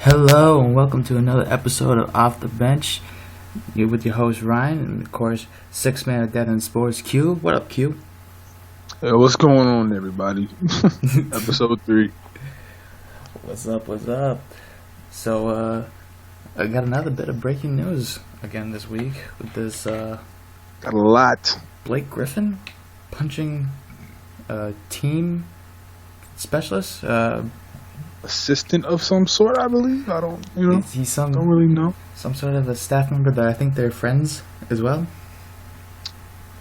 Hello and welcome to another episode of Off the Bench. You're with your host Ryan and of course six man of Dead in Sports Q. What up, Q? Hey, what's going on, everybody? Episode 3. What's up? What's up? So I got another bit of breaking news again this week with this Got a lot. Blake Griffin punching team specialist. Assistant of some sort, I believe. I don't, He's don't really know. some sort of a staff member that I think they're friends as well.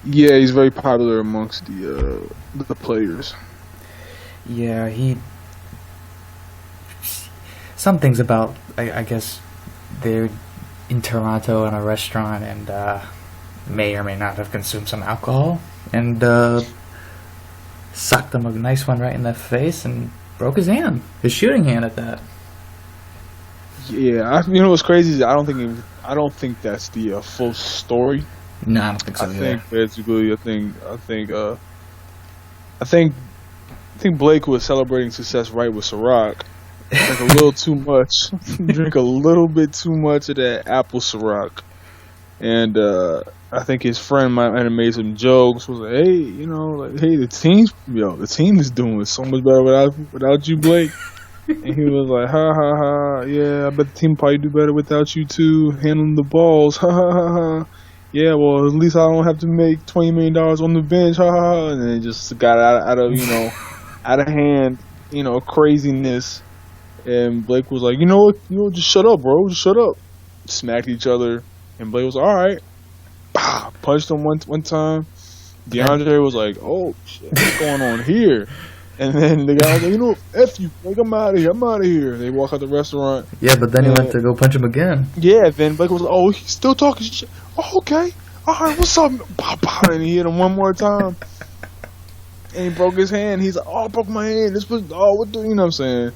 Yeah, he's very popular amongst the players. Yeah, some things about, I guess, they're in Toronto in a restaurant and may or may not have consumed some alcohol and socked him a nice one right in the face and broke his hand, his shooting hand at that. Yeah, what's crazy is I don't think that's the full story. No, I don't think so I either. think basically, I think Blake was celebrating success right with Ciroc. Drink a little too much. Drink a little bit too much of that apple Ciroc. And I think his friend might have made some jokes. Was like, hey, hey, the team is doing so much better without you, Blake. And he was like, ha ha ha, yeah, I bet the team probably do better without you too, handling the balls, ha ha ha ha. Yeah, well, at least I don't have to make $20 million on the bench, ha ha ha. And then it just got out of out of hand, craziness. And Blake was like, just shut up, bro, just shut up. Smacked each other. And Blake was like, all right. Punched him one time. DeAndre was like, oh, shit, what's going on here? And then the guy was like, F you. Like, I'm out of here. They walk out the restaurant. Yeah, but then he went to go punch him again. Yeah, then Blake was like, oh, he's still talking shit. Oh, okay. All right, what's up? And he hit him one more time. And he broke his hand. He's like, oh, I broke my hand. What the, you know what I'm saying?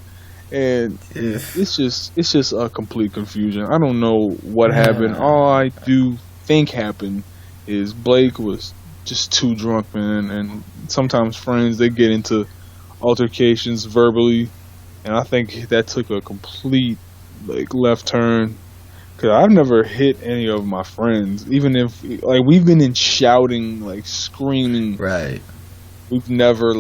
And it's just a complete confusion. I don't know what happened. All I do think happened is Blake was just too drunk, man. And sometimes friends, they get into altercations verbally. And I think that took a complete left turn. Because I've never hit any of my friends. Even if we've been in shouting, screaming. Right. We've never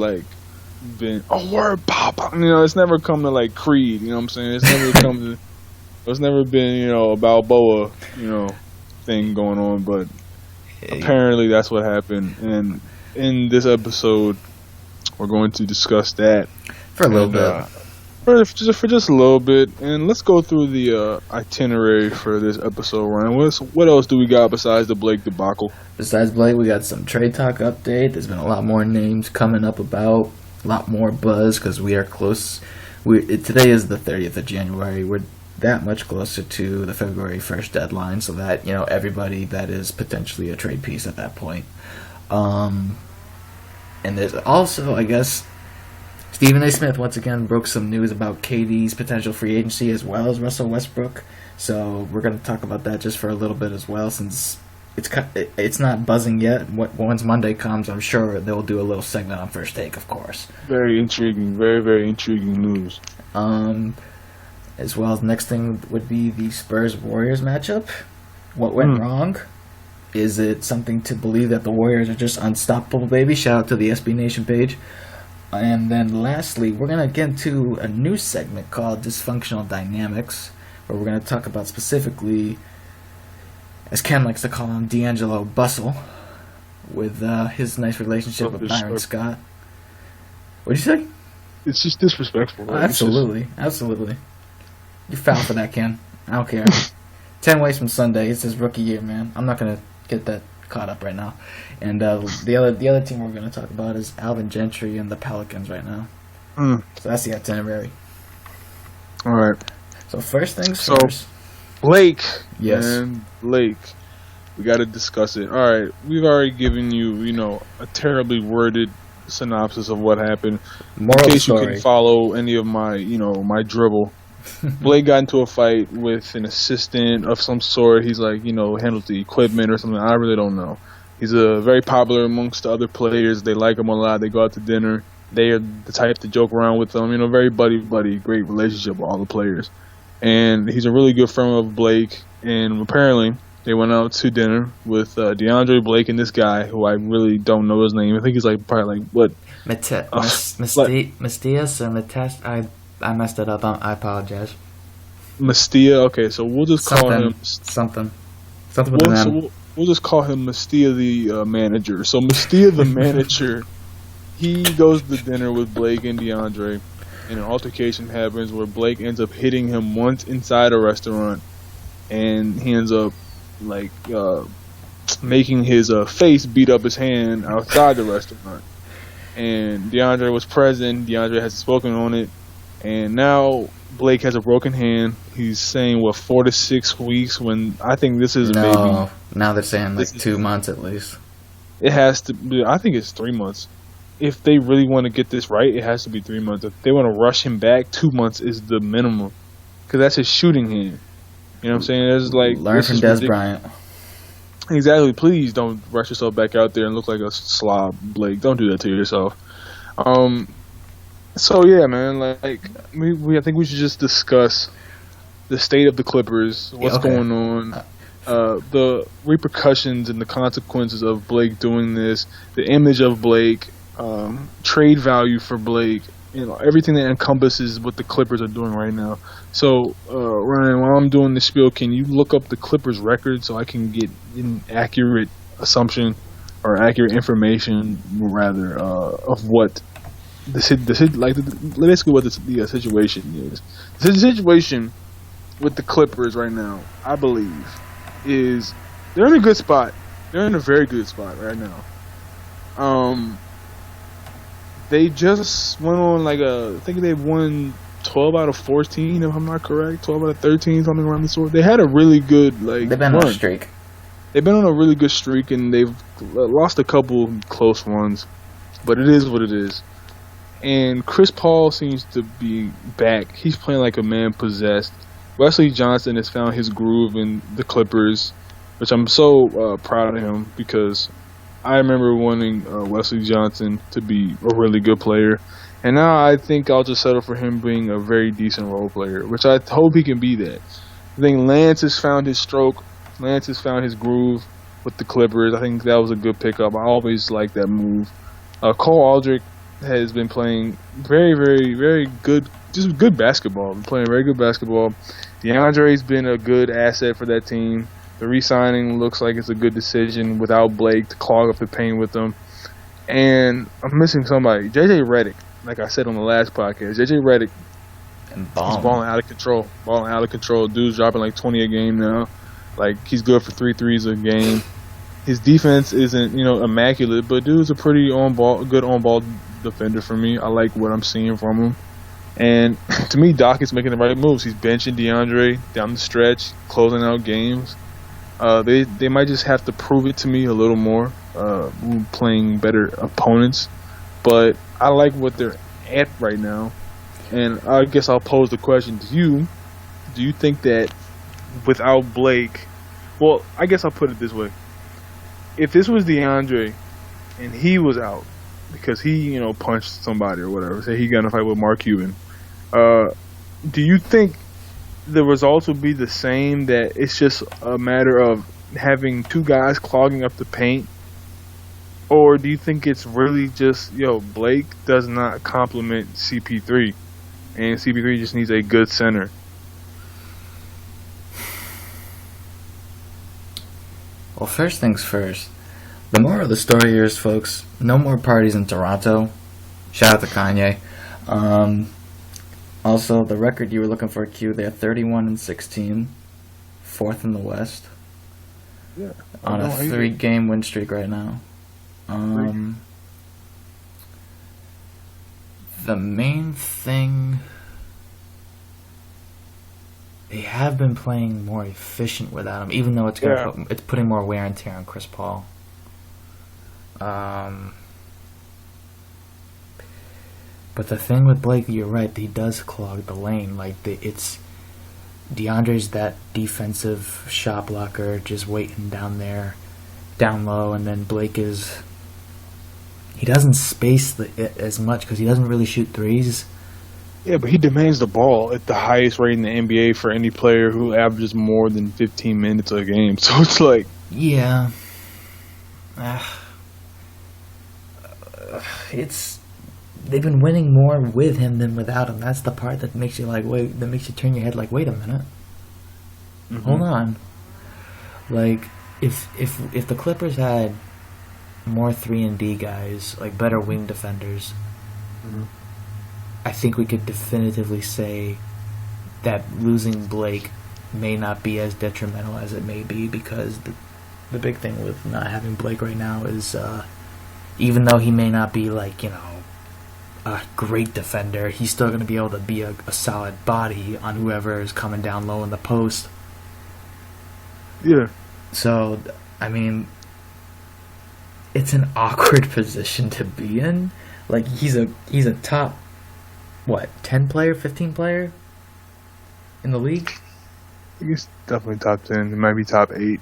been word pop. It's never come to Creed. You know what I'm saying? It's never been a Balboa thing going on. But apparently that's what happened. And in this episode, we're going to discuss that For a little bit. For just a little bit, and let's go through the itinerary for this episode, Ryan. What else do we got besides the Blake debacle? Besides Blake, we got some trade talk update. There's been a lot more names coming up about, a lot more buzz because we are close. Today is the 30th of January. We're that much closer to the February 1st deadline, so that everybody that is potentially a trade piece at that point. And there's also, I guess, Stephen A. Smith once again broke some news about KD's potential free agency as well as Russell Westbrook. So we're going to talk about that just for a little bit as well, since it's not buzzing yet. Once Monday comes, I'm sure they'll do a little segment on First Take, of course. Very intriguing, very, very intriguing news. As well as next thing would be the Spurs-Warriors matchup. What went wrong? Is it something to believe that the Warriors are just unstoppable, baby? Shout out to the SB Nation page. And then lastly, we're going to get into a new segment called Dysfunctional Dynamics, where we're going to talk about specifically, as Ken likes to call him, D'Angelo Bustle, with his nice relationship with Byron Scott. What'd you say? It's just disrespectful. Right? Absolutely. You're foul for that, Ken. I don't care. 10 ways from Sunday. It's his rookie year, man. I'm not going to get that caught up right now. And the other team we're going to talk about is Alvin Gentry and the Pelicans right now. So that's the itinerary. All right. So first things first. Blake. Yes. Man, Blake. We got to discuss it. All right. We've already given you, a terribly worded synopsis of what happened. Moral in case story. You can follow any of my, my dribble. Blake got into a fight with an assistant of some sort. He's handles the equipment or something. I really don't know. He's very popular amongst the other players. They like him a lot. They go out to dinner. They are the type to joke around with him. Very buddy, great relationship with all the players. and he's a really good friend of Blake. And apparently, they went out to dinner with DeAndre, Blake, and this guy who I really don't know his name. I think he's like probably like what? Mastias or Matest? I messed it up. I apologize. Mastia. Okay, so we'll just call him something with an M. We'll just call him Mastia the manager. So Mastia the manager, he goes to dinner with Blake and DeAndre, and an altercation happens where Blake ends up hitting him once inside a restaurant, and he ends up like making his face beat up his hand outside the restaurant. And DeAndre was present. DeAndre has spoken on it, and now Blake has a broken hand. He's saying 4 to 6 weeks. When I think this is maybe now they're saying like 2 months at least. It has to be. I think it's 3 months. If they really want to get this right, it has to be 3 months. If they want to rush him back, 2 months is the minimum, because that's his shooting hand. You know what I'm saying? It's like learn from Des Bryant. Exactly. Please don't rush yourself back out there and look like a slob, Blake. Don't do that to yourself. So yeah, man. Like I think we should just discuss the state of the Clippers, what's going on, the repercussions and the consequences of Blake doing this, the image of Blake, trade value for Blake, everything that encompasses what the Clippers are doing right now. So, Ryan, while I'm doing this spiel, can you look up the Clippers record so I can get an accurate assumption or accurate information, rather, of what basically what the situation is. The situation with the Clippers right now, I believe, is they're in a good spot. They're in a very good spot right now. They just went on I think they've won 12 out of 14, if I'm not correct. 12 out of 13, something around the sort. They had a really good they've been on a streak. They've been on a really good streak, and they've lost a couple close ones, but it is what it is. And Chris Paul seems to be back. He's playing like a man possessed. Wesley Johnson has found his groove in the Clippers, which I'm so proud of him, because I remember wanting Wesley Johnson to be a really good player. And now I think I'll just settle for him being a very decent role player, which I hope he can be that. I think Lance has found his stroke. Lance has found his groove with the Clippers. I think that was a good pickup. I always like that move. Cole Aldrich has been playing very, very, very good, just good basketball. Been playing very good basketball. DeAndre's been a good asset for that team. The re-signing looks like it's a good decision without Blake to clog up the paint with them. And I'm missing somebody. JJ Redick, like I said on the last podcast, JJ Redick is balling out of control. Balling out of control. Dude's dropping like 20 a game now. Like, he's good for 3 threes a game. His defense isn't, immaculate, but dude's a pretty good on-ball defender for me. I like what I'm seeing from him. And to me, Doc is making the right moves. He's benching DeAndre down the stretch, closing out games. They might just have to prove it to me a little more, playing better opponents. But I like what they're at right now. And I guess I'll pose the question to you. Do you think that without Blake, well, I guess I'll put it this way. If this was DeAndre and he was out because he, punched somebody or whatever, say he got in a fight with Mark Cuban, do you think the results would be the same, that it's just a matter of having two guys clogging up the paint? Or do you think it's really just, Blake does not complement CP3 and CP3 just needs a good center? Well, first things first. The moral of the story here is, folks, no more parties in Toronto. Shout out to Kanye. Also, the record you were looking for, Q, they're 31-16, fourth in the West. Yeah. On a 3-game win streak right now. The main thing, they have been playing more efficient without him, even though it's putting more wear and tear on Chris Paul. But the thing with Blake, you're right, he does clog the lane. It's DeAndre's that defensive shot blocker, just waiting down there, down low, and then Blake he doesn't space as much because he doesn't really shoot threes. Yeah, but he demands the ball at the highest rate in the NBA for any player who averages more than 15 minutes a game. So it's like, Yeah. It's they've been winning more with him than without him. That's the part that makes you that makes you turn your head like, wait a minute, hold on. Like, if the Clippers had more 3-and-D guys, like better wing defenders, I think we could definitively say that losing Blake may not be as detrimental as it may be, because the big thing with not having Blake right now is even though he may not be like, a great defender, he's still going to be able to be a solid body on whoever is coming down low in the post. yeah. So, I mean, it's an awkward position to be in. Like, he's a top, 10 player, 15 player in the league? He's definitely top 10. It might be top 8,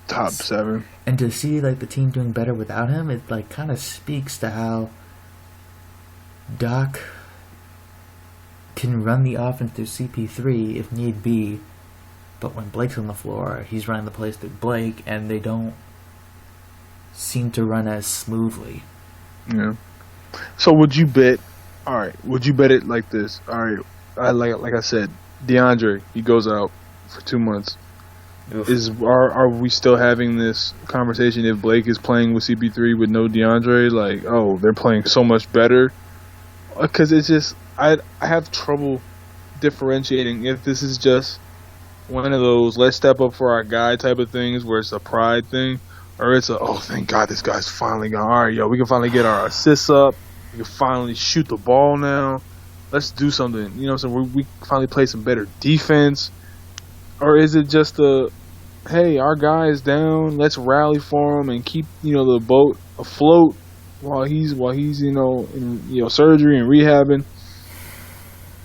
top 7. And to see, like, the team doing better without him, it, like, kind of speaks to how Doc can run the offense through CP3 if need be, but when Blake's on the floor, he's running the plays through Blake, and they don't seem to run as smoothly. Yeah. So would you bet? All right. Would you bet it like this? All right. Like I said, DeAndre, he goes out for 2 months. Oof. Are we still having this conversation if Blake is playing with CP3 with no DeAndre? Like, oh, they're playing so much better. Because it's just I have trouble differentiating if this is just one of those let's step up for our guy type of things where it's a pride thing, or it's a, oh, thank God this guy's finally gone. All right, yo, we can finally get our assists up. We can finally shoot the ball now. Let's do something. You know what I'm saying? We finally play some better defense. Or is it just hey, our guy is down. Let's rally for him and keep, the boat afloat while he's in surgery and rehabbing.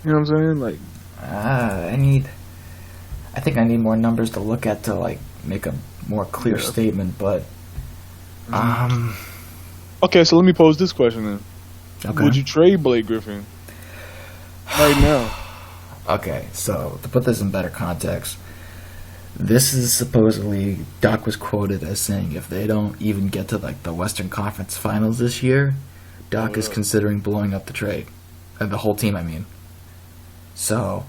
You know what I'm saying? Like, I think I need more numbers to look at to like make a more clear statement. But okay, so let me pose this question then. Okay. Would you trade Blake Griffin right now? Okay, so to put this in better context, this is supposedly, Doc was quoted as saying if they don't even get to like the Western Conference Finals this year, Doc is considering blowing up the trade. The whole team, I mean. So,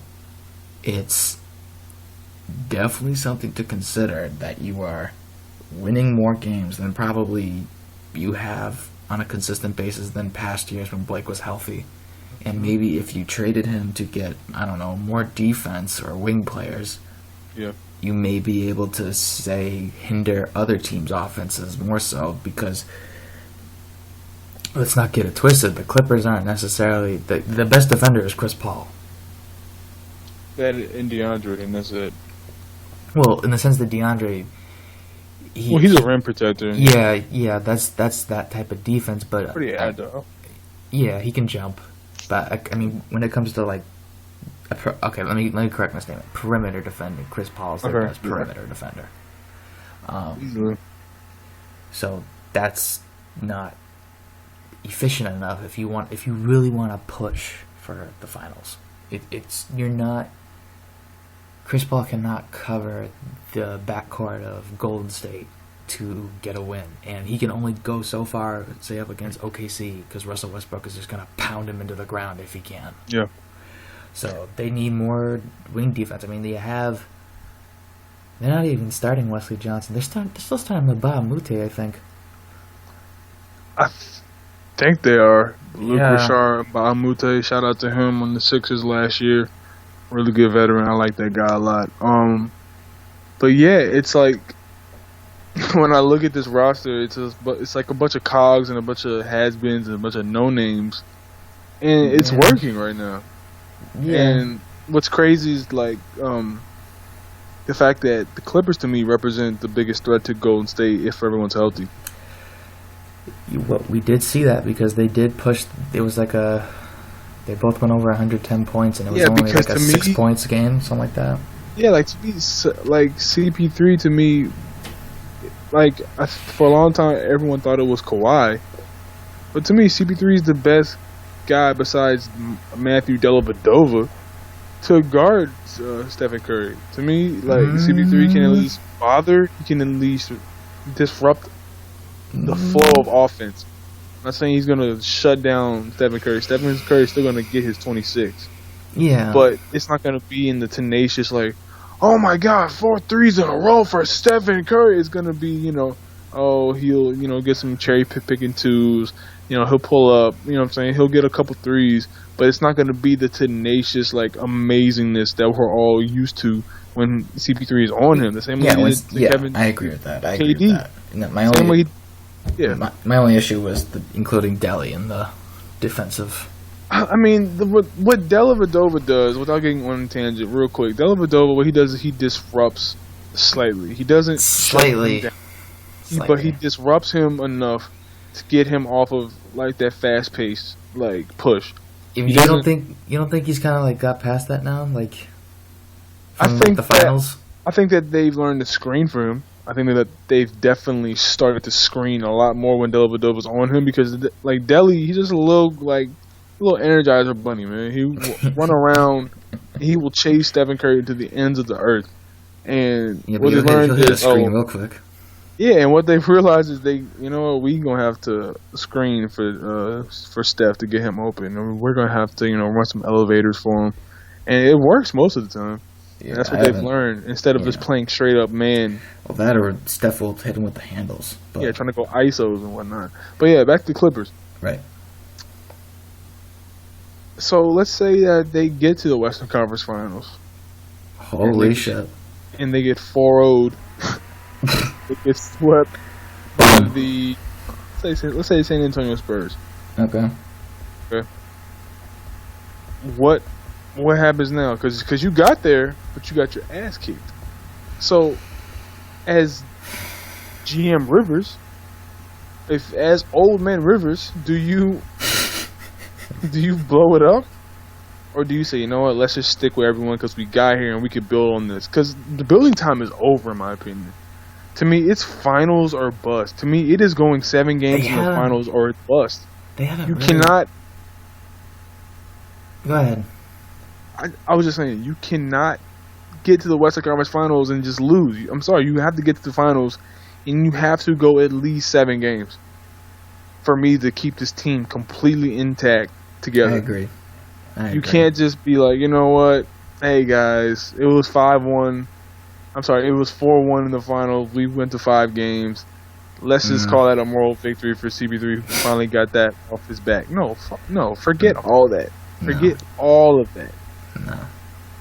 it's definitely something to consider that you are winning more games than probably you have on a consistent basis than past years when Blake was healthy. And maybe if you traded him to get, I don't know, more defense or wing players, you may be able to, say, hinder other teams' offenses more so, because let's not get it twisted. The Clippers aren't necessarily... The best defender is Chris Paul. That and DeAndre, and that's it. Well, in the sense that DeAndre... he's a rim protector. Yeah, that's that type of defense, but... Pretty agile. Yeah, he can jump. But, I mean, when it comes to, like... Okay, let me correct my statement. Perimeter defender. Chris Paul is their best perimeter defender. So that's not efficient enough if you really want to push for the finals. You're not. Chris Paul cannot cover the backcourt of Golden State to get a win, and he can only go so far, say up against OKC, because Russell Westbrook is just going to pound him into the ground if he can. Yeah. So they need more wing defense. I mean, they're not even starting Wesley Johnson. They're still starting Mbah Moute, I think. I think they are. Luke Richard, Mbah Moute, shout out to him on the Sixers last year. Really good veteran. I like that guy a lot. But yeah, it's like when I look at this roster, it's like a bunch of cogs and a bunch of has-beens and a bunch of no-names, and it's working right now. Yeah. And what's crazy is like the fact that the Clippers to me represent the biggest threat to Golden State if everyone's healthy. We did see that because they did push. It was like they both went over 110 points, and it was only like a 6 points game, something like that. Yeah, like CP3 to me, like for a long time everyone thought it was Kawhi, but to me CP3 is the best guy besides Matthew Dellavedova to guard Stephen Curry. To me, like CP3 can at least bother. He can at least disrupt the flow of offense. I'm not saying he's gonna shut down Stephen Curry. Stephen Curry is still gonna get his 26. Yeah, but it's not gonna be in the tenacious like, oh my God, 4 threes in a row for Stephen Curry. It's gonna be, he'll get some cherry picking twos. He'll pull up. You know what I'm saying? He'll get a couple threes, but it's not gonna be the tenacious like amazingness that we're all used to when CP3 is on him. The same way Kevin. I agree with that. I KD. agree with that. No, my only issue was including Delhi in the defensive. I mean, what Dellavedova does, without getting on a tangent real quick, Dellavedova, what he does is he disrupts slightly. He doesn't slightly, but he disrupts him enough to get him off of like that fast pace like push. You don't think he's kind of like got past that now? Like, I think the finals. I think that they've learned to screen for him. I think that they've definitely started to screen a lot more when Dellavedova's on him because like Delly, he's just a little Energizer bunny, man. He will run around. He will chase Stephen Curry to the ends of the earth. And what they learned is, real quick. Yeah, and what they've realized is we gonna have to screen for Steph to get him open. I mean, we're gonna have to run some elevators for him, and it works most of the time. Yeah, that's what they've learned instead of just playing straight up man. Well, that or Steph will hit him with the handles. But. Yeah, trying to go ISOs and whatnot. But yeah, back to the Clippers. Right. So let's say that they get to the Western Conference Finals. Holy shit. And they get 4-0'd. They get swept by let's say San Antonio Spurs. Okay. What happens now? Because you got there, but you got your ass kicked. So, as GM Rivers, as old man Rivers, do you blow it up? Or do you say, you know what, let's just stick with everyone because we got here and we could build on this? Because the building time is over, in my opinion. To me, it's finals or bust. To me, it is going 7 games in the finals or it's bust. You cannot... Go ahead. I was just saying, you cannot get to the Western Conference Finals and just lose. I'm sorry, you have to get to the finals and you have to go at least 7 games for me to keep this team completely intact together. I agree. You can't just be like, you know what? Hey guys, it was 5-1. I'm sorry, it was 4-1 in the finals. We went to 5 games. Let's just call that a moral victory for CP3 who finally got that off his back. No, forget all that. Forget all of that. No.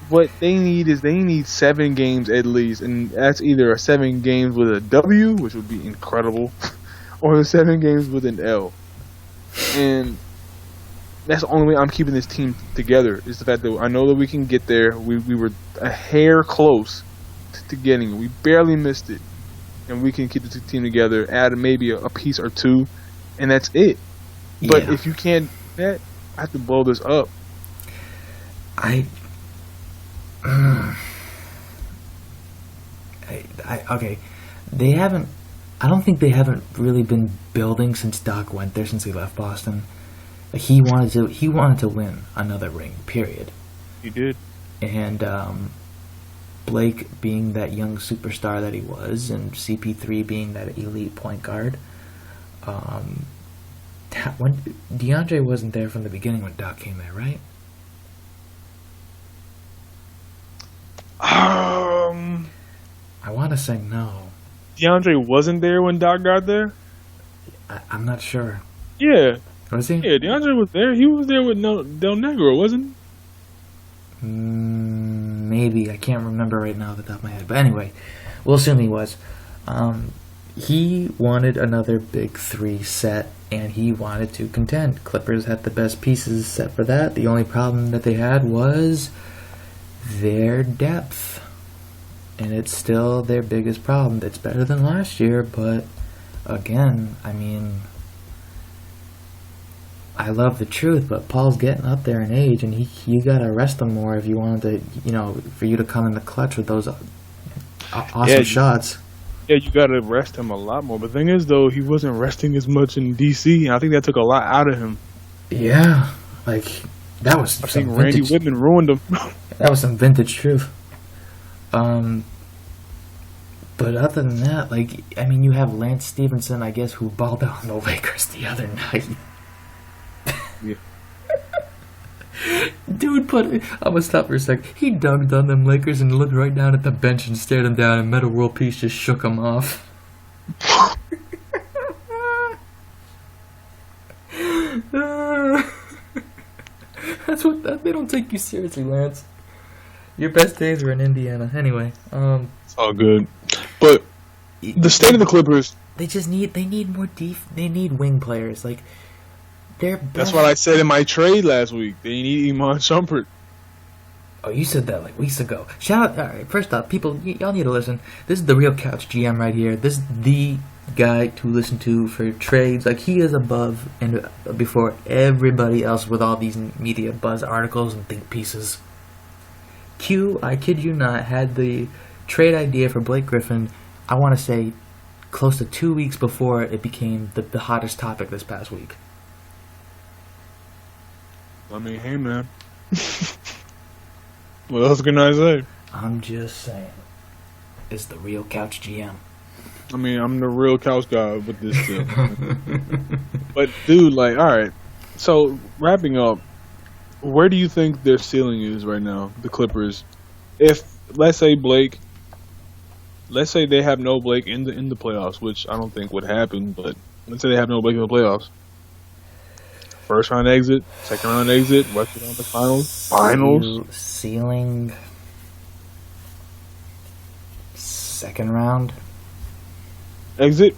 What they need is 7 games at least, and that's either a 7 games with a W, which would be incredible, or 7 games with an L. And that's the only way I'm keeping this team together is the fact that I know that we can get there. We were a hair close to getting it. We barely missed it, and we can keep the team together. Add maybe a piece or two, and that's it. Yeah. But if you can't do that, I have to blow this up. Okay. They haven't. I don't think they haven't really been building since Doc went there, since he left Boston. He wanted to win another ring. Period. He did. And Blake being that young superstar that he was, and CP3 being that elite point guard. When DeAndre wasn't there from the beginning when Doc came there, right? I want to say no. DeAndre wasn't there when Doc got there? I'm not sure. Yeah. Was he? Yeah, DeAndre was there. He was there with Del Negro, wasn't he? Maybe. I can't remember right now off the top of my head. But anyway, we'll assume he was. He wanted another big 3 set, and he wanted to contend. Clippers had the best pieces set for that. The only problem that they had was their depth. And it's still their biggest problem. It's better than last year, but again, I mean, I love the truth, but Paul's getting up there in age, and you gotta rest him more if you want to, for you to come in the clutch with those awesome shots. Yeah, you gotta rest him a lot more. But the thing is, though, he wasn't resting as much in DC, and I think that took a lot out of him. Yeah, Like that was I some think Randy vintage. Whitman ruined him. That was some vintage truth. But other than that, like, I mean, you have Lance Stevenson, I guess, who balled out on the Lakers the other night. Yeah. Dude, I'm gonna stop for a sec. He dunked on them Lakers and looked right down at the bench and stared them down, and Meta World Peace just shook him off. They don't take you seriously, Lance. Your best days were in Indiana. Anyway, It's all good. But the state of the Clippers. they need more they need wing players. Like, they're best. That's what I said in my trade last week. They need Iman Shumpert. Oh, you said that like weeks ago. Shout out! All right, first off, people, y'all need to listen. This is the real Couch GM right here. This is the guy to listen to for trades. Like, he is above and before everybody else with all these media buzz articles and think pieces. Q, I kid you not, had the trade idea for Blake Griffin, I want to say, close to 2 weeks before it became the hottest topic this past week. I mean, hey, man. What else can I say? I'm just saying. It's the real Couch GM. I mean, I'm the real couch guy with this too. But, dude, like, all right. So, wrapping up, where do you think their ceiling is right now, the Clippers? If, let's say they have no Blake in the playoffs, which I don't think would happen, but let's say they have no Blake in the playoffs. First round exit, second round exit, Western Conference Finals. Ceiling. Second round. Exit.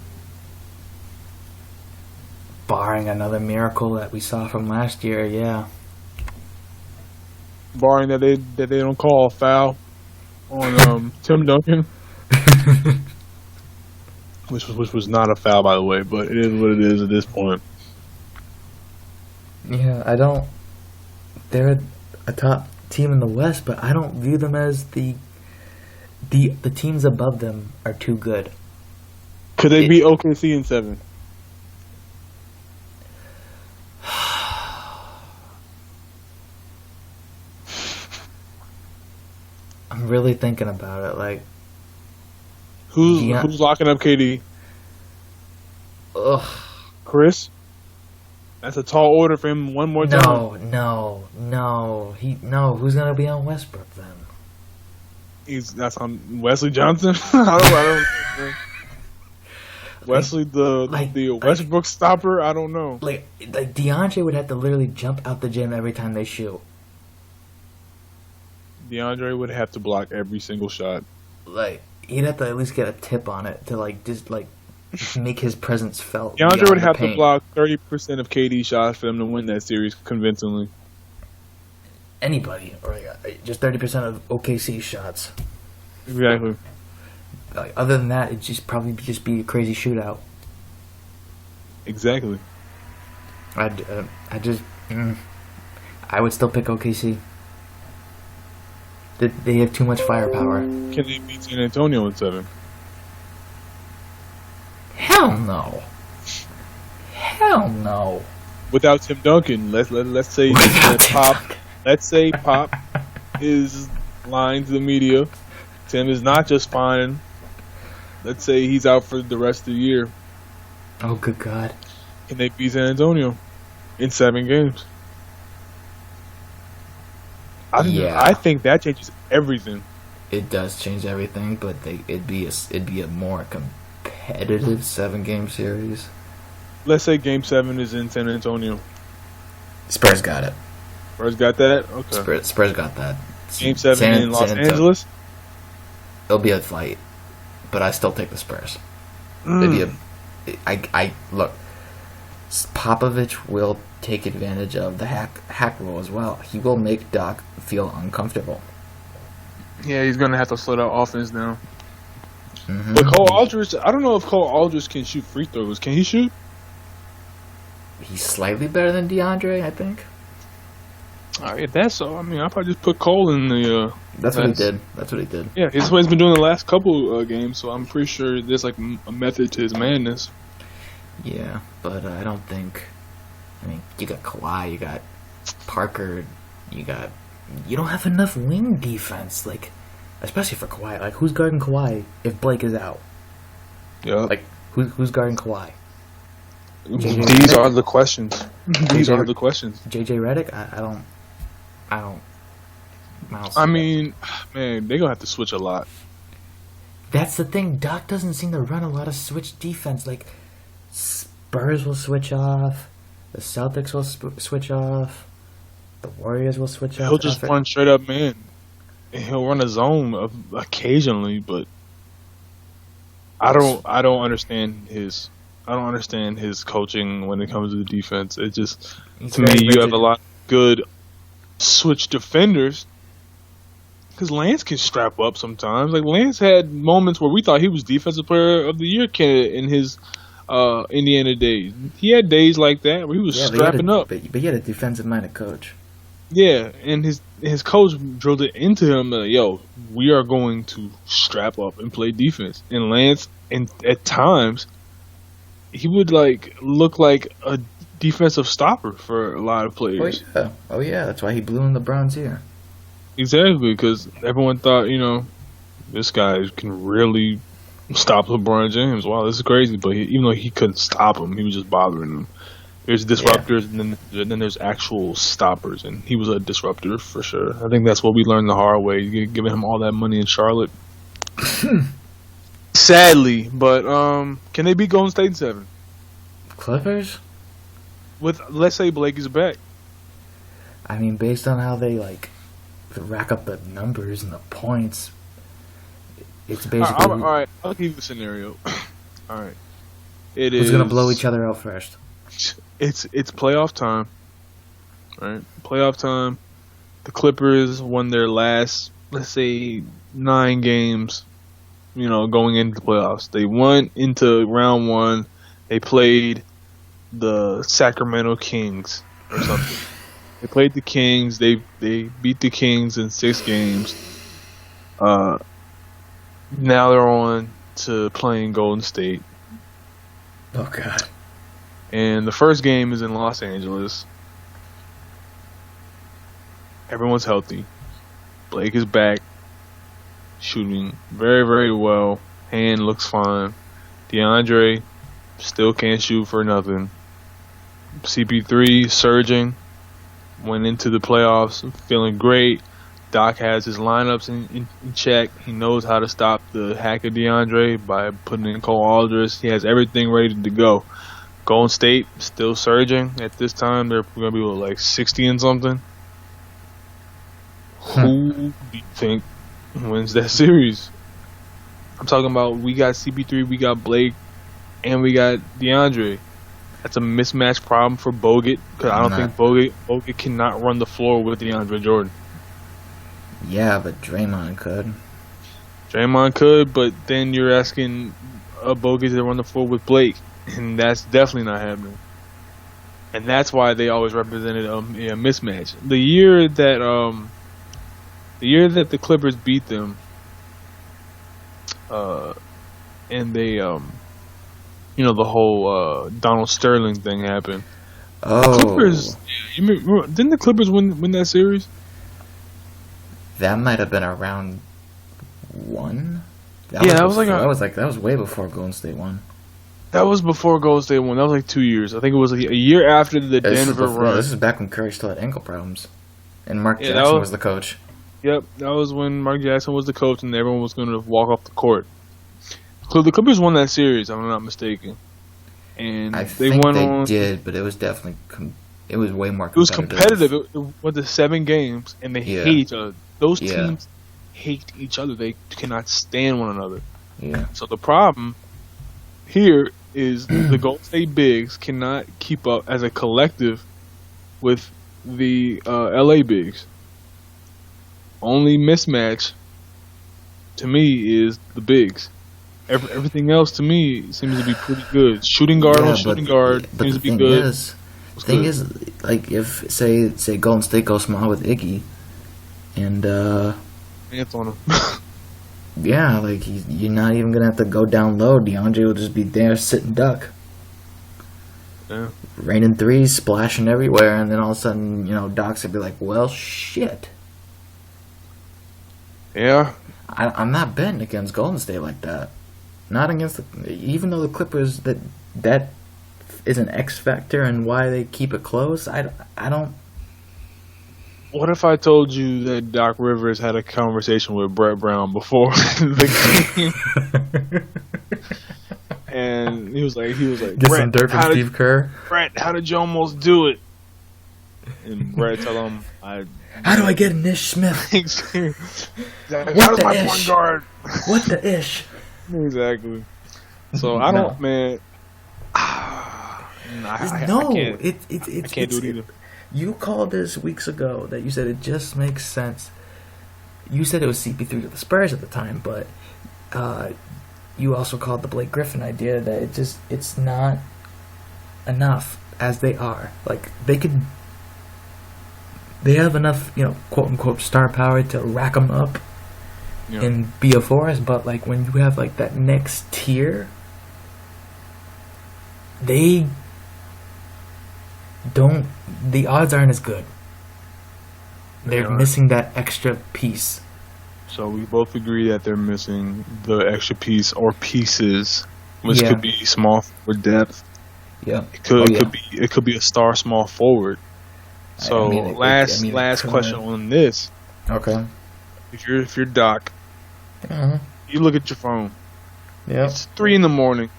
Barring another miracle that we saw from last year, yeah. Barring that they don't call a foul on Tim Duncan. which was not a foul, by the way, but it is what it is at this point. Yeah, they're a top team in the West, but I don't view them as the teams above them are too good. Could they beat OKC in 7? I'm really thinking about it. Like, who's locking up KD? Ugh. Chris? That's a tall order for him one more time. No. Who's gonna be on Westbrook then? That's on Wesley Johnson. I don't Wesley, the Westbrook stopper. I don't know. Like DeAndre would have to literally jump out the gym every time they shoot. DeAndre would have to block every single shot. Like, he'd have to at least get a tip on it to just make his presence felt. DeAndre would have to block 30% of KD shots for them to win that series convincingly. Anybody, or just 30% of OKC shots. Exactly. Like, other than that, it'd probably just be a crazy shootout. Exactly. I would still pick OKC. They have too much firepower. Can they beat San Antonio in 7? Hell no. Without Tim Duncan, let's say Pop. Let's say Pop is lying to the media. Tim is not just fine. Let's say he's out for the rest of the year. Oh, good God. Can they beat San Antonio in 7 games? I think that changes everything. It does change everything, but it'd be a more competitive 7-game series. Let's say Game 7 is in San Antonio. Spurs got it. Spurs got that? Okay. Spurs got that. Game 7 in Los Angeles? It'll be a fight, but I still take the Spurs. Look, Popovich will take advantage of the hack rule as well. He will make Doc feel uncomfortable. Yeah, he's going to have to slow that offense down. Mm-hmm. But Cole Aldridge, I don't know if Cole Aldridge can shoot free throws. Can he shoot? He's slightly better than DeAndre, I think. If that's so, I mean, I'll probably just put Cole in the... That's what he did. Yeah, it's what he's been doing the last couple games, so I'm pretty sure there's like a method to his madness. Yeah, but I don't think... I mean, you got Kawhi, you got Parker, you don't have enough wing defense, like, especially for Kawhi. Like, who's guarding Kawhi if Blake is out? Yeah. Like, who's guarding Kawhi? These are the questions. These are the questions. JJ Redick? I don't. I mean, man, they're gonna have to switch a lot. That's the thing. Doc doesn't seem to run a lot of switch defense. Like, Spurs will switch off. The Celtics will switch off. The Warriors will switch off. He'll just run straight up man. And he'll run a zone occasionally, but I don't understand his. I don't understand his coaching when it comes to the defense. It just, to me, you have a lot of good switch defenders. Because Lance can strap up sometimes. Like, Lance had moments where we thought he was Defensive Player of the Year candidate in his Indiana days. He had days like that where he was strapping up. But he had a defensive-minded coach. Yeah, and his coach drilled it into him, yo, we are going to strap up and play defense. And Lance, at times, he would look like a defensive stopper for a lot of players. Oh yeah. That's why he blew in LeBron's ear. Exactly, because everyone thought, this guy can really stop LeBron James. Wow, this is crazy. But even though he couldn't stop him, he was just bothering him. There's disruptors, and then there's actual stoppers, and he was a disruptor for sure. I think that's what we learned the hard way, giving him all that money in Charlotte. Sadly, but can they beat Golden State in 7? Clippers? With, let's say, Blake is back. I mean, based on how they rack up the numbers and the points, it's basically. All right, I'll give you a scenario. All right, who's gonna blow each other out first? It's playoff time, right? Playoff time. The Clippers won their last, let's say, 9 games. Going into the playoffs, they went into round 1. They played the Sacramento Kings or something. They played the Kings. They beat the Kings in 6 games. Now they're on to playing Golden State. Oh God! And the first game is in Los Angeles. Everyone's healthy. Blake is back, shooting very, very well. Hand looks fine. DeAndre still can't shoot for nothing. CP3 surging. Went into the playoffs feeling great. Doc has his lineups in check. He knows how to stop the hack of DeAndre by putting in Cole Aldridge. He has everything ready to go. Golden State still surging. At this time, they're going to be 60 and something. Who do you think wins that series? I'm talking about, we got CP3, we got Blake, and we got DeAndre. That's a mismatch problem for Bogut, because I don't think Bogut cannot run the floor with DeAndre Jordan. Yeah, but Draymond could. Draymond could, but then you're asking Bogut to run the floor with Blake, and that's definitely not happening. And that's why they always represented a mismatch. The year that the Clippers beat them, and they the whole Donald Sterling thing happened. Oh, Clippers! Didn't the Clippers win that series? That might have been around 1. That was way before Golden State won. That was before Golden State won. That was 2 years. I think it was a year after the Denver run. This is back when Curry still had ankle problems, and Mark Jackson was the coach. Yep, that was when Mark Jackson was the coach, and everyone was going to walk off the court. So the Clippers won that series, if I'm not mistaken. And I think they did, but it was definitely it was way more competitive. It was competitive. It went to 7 games, and they hate each other. Those teams hate each other. They cannot stand one another. Yeah. So the problem here is the Golden State Bigs cannot keep up as a collective with the LA Bigs. Only mismatch to me is the Bigs. Everything else to me seems to be pretty good. Shooting guard on shooting guard seems to be good. The thing is, if say Golden State goes small with Iggy, and Ants on him. yeah, you're not even gonna have to go down low. DeAndre will just be there, sit and duck. Yeah. Raining threes, splashing everywhere, and then all of a sudden, Doc's would be like, well, shit. Yeah. I'm not betting against Golden State like that. Not against even though the Clippers, that is an X factor in why they keep it close. I don't. What if I told you that Doc Rivers had a conversation with Brett Brown before the game? And he was like, Get some dirt from Steve Kerr. Brett, how did you almost do it? And Brett tell him, how do I get an Ish Smith? Exactly. What the my ish? point guard? What the ish? Exactly. So I don't, man. I can't do it either. You called this weeks ago that you said it just makes sense. You said it was CP3 to the Spurs at the time, but you also called the Blake Griffin idea that it's not enough as they are. Like they have enough, quote unquote star power to rack them up and be a force, but like when you have like that next tier, the odds aren't as good. They're missing that extra piece. So we both agree that they're missing the extra piece or pieces, which could be small for depth. Yeah, it could be a star small forward. So last question on this. Okay. If you're Doc, you look at your phone. Yeah. It's 3 a.m.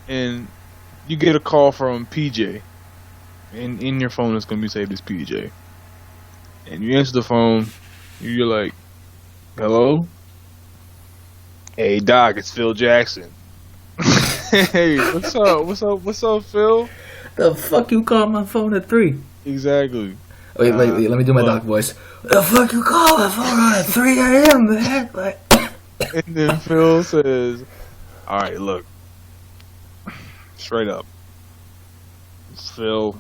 and you get a call from PJ, and in your phone it's gonna be saved as PJ. And you answer the phone, you're like, "Hello? Hey Doc, it's Phil Jackson." Hey, what's up, Phil? The fuck you call my phone at 3? Exactly. Wait, let me do my Doc voice. The fuck you call my phone at 3 a.m., man? Like. And then Phil says, "All right, look, straight up, Phil,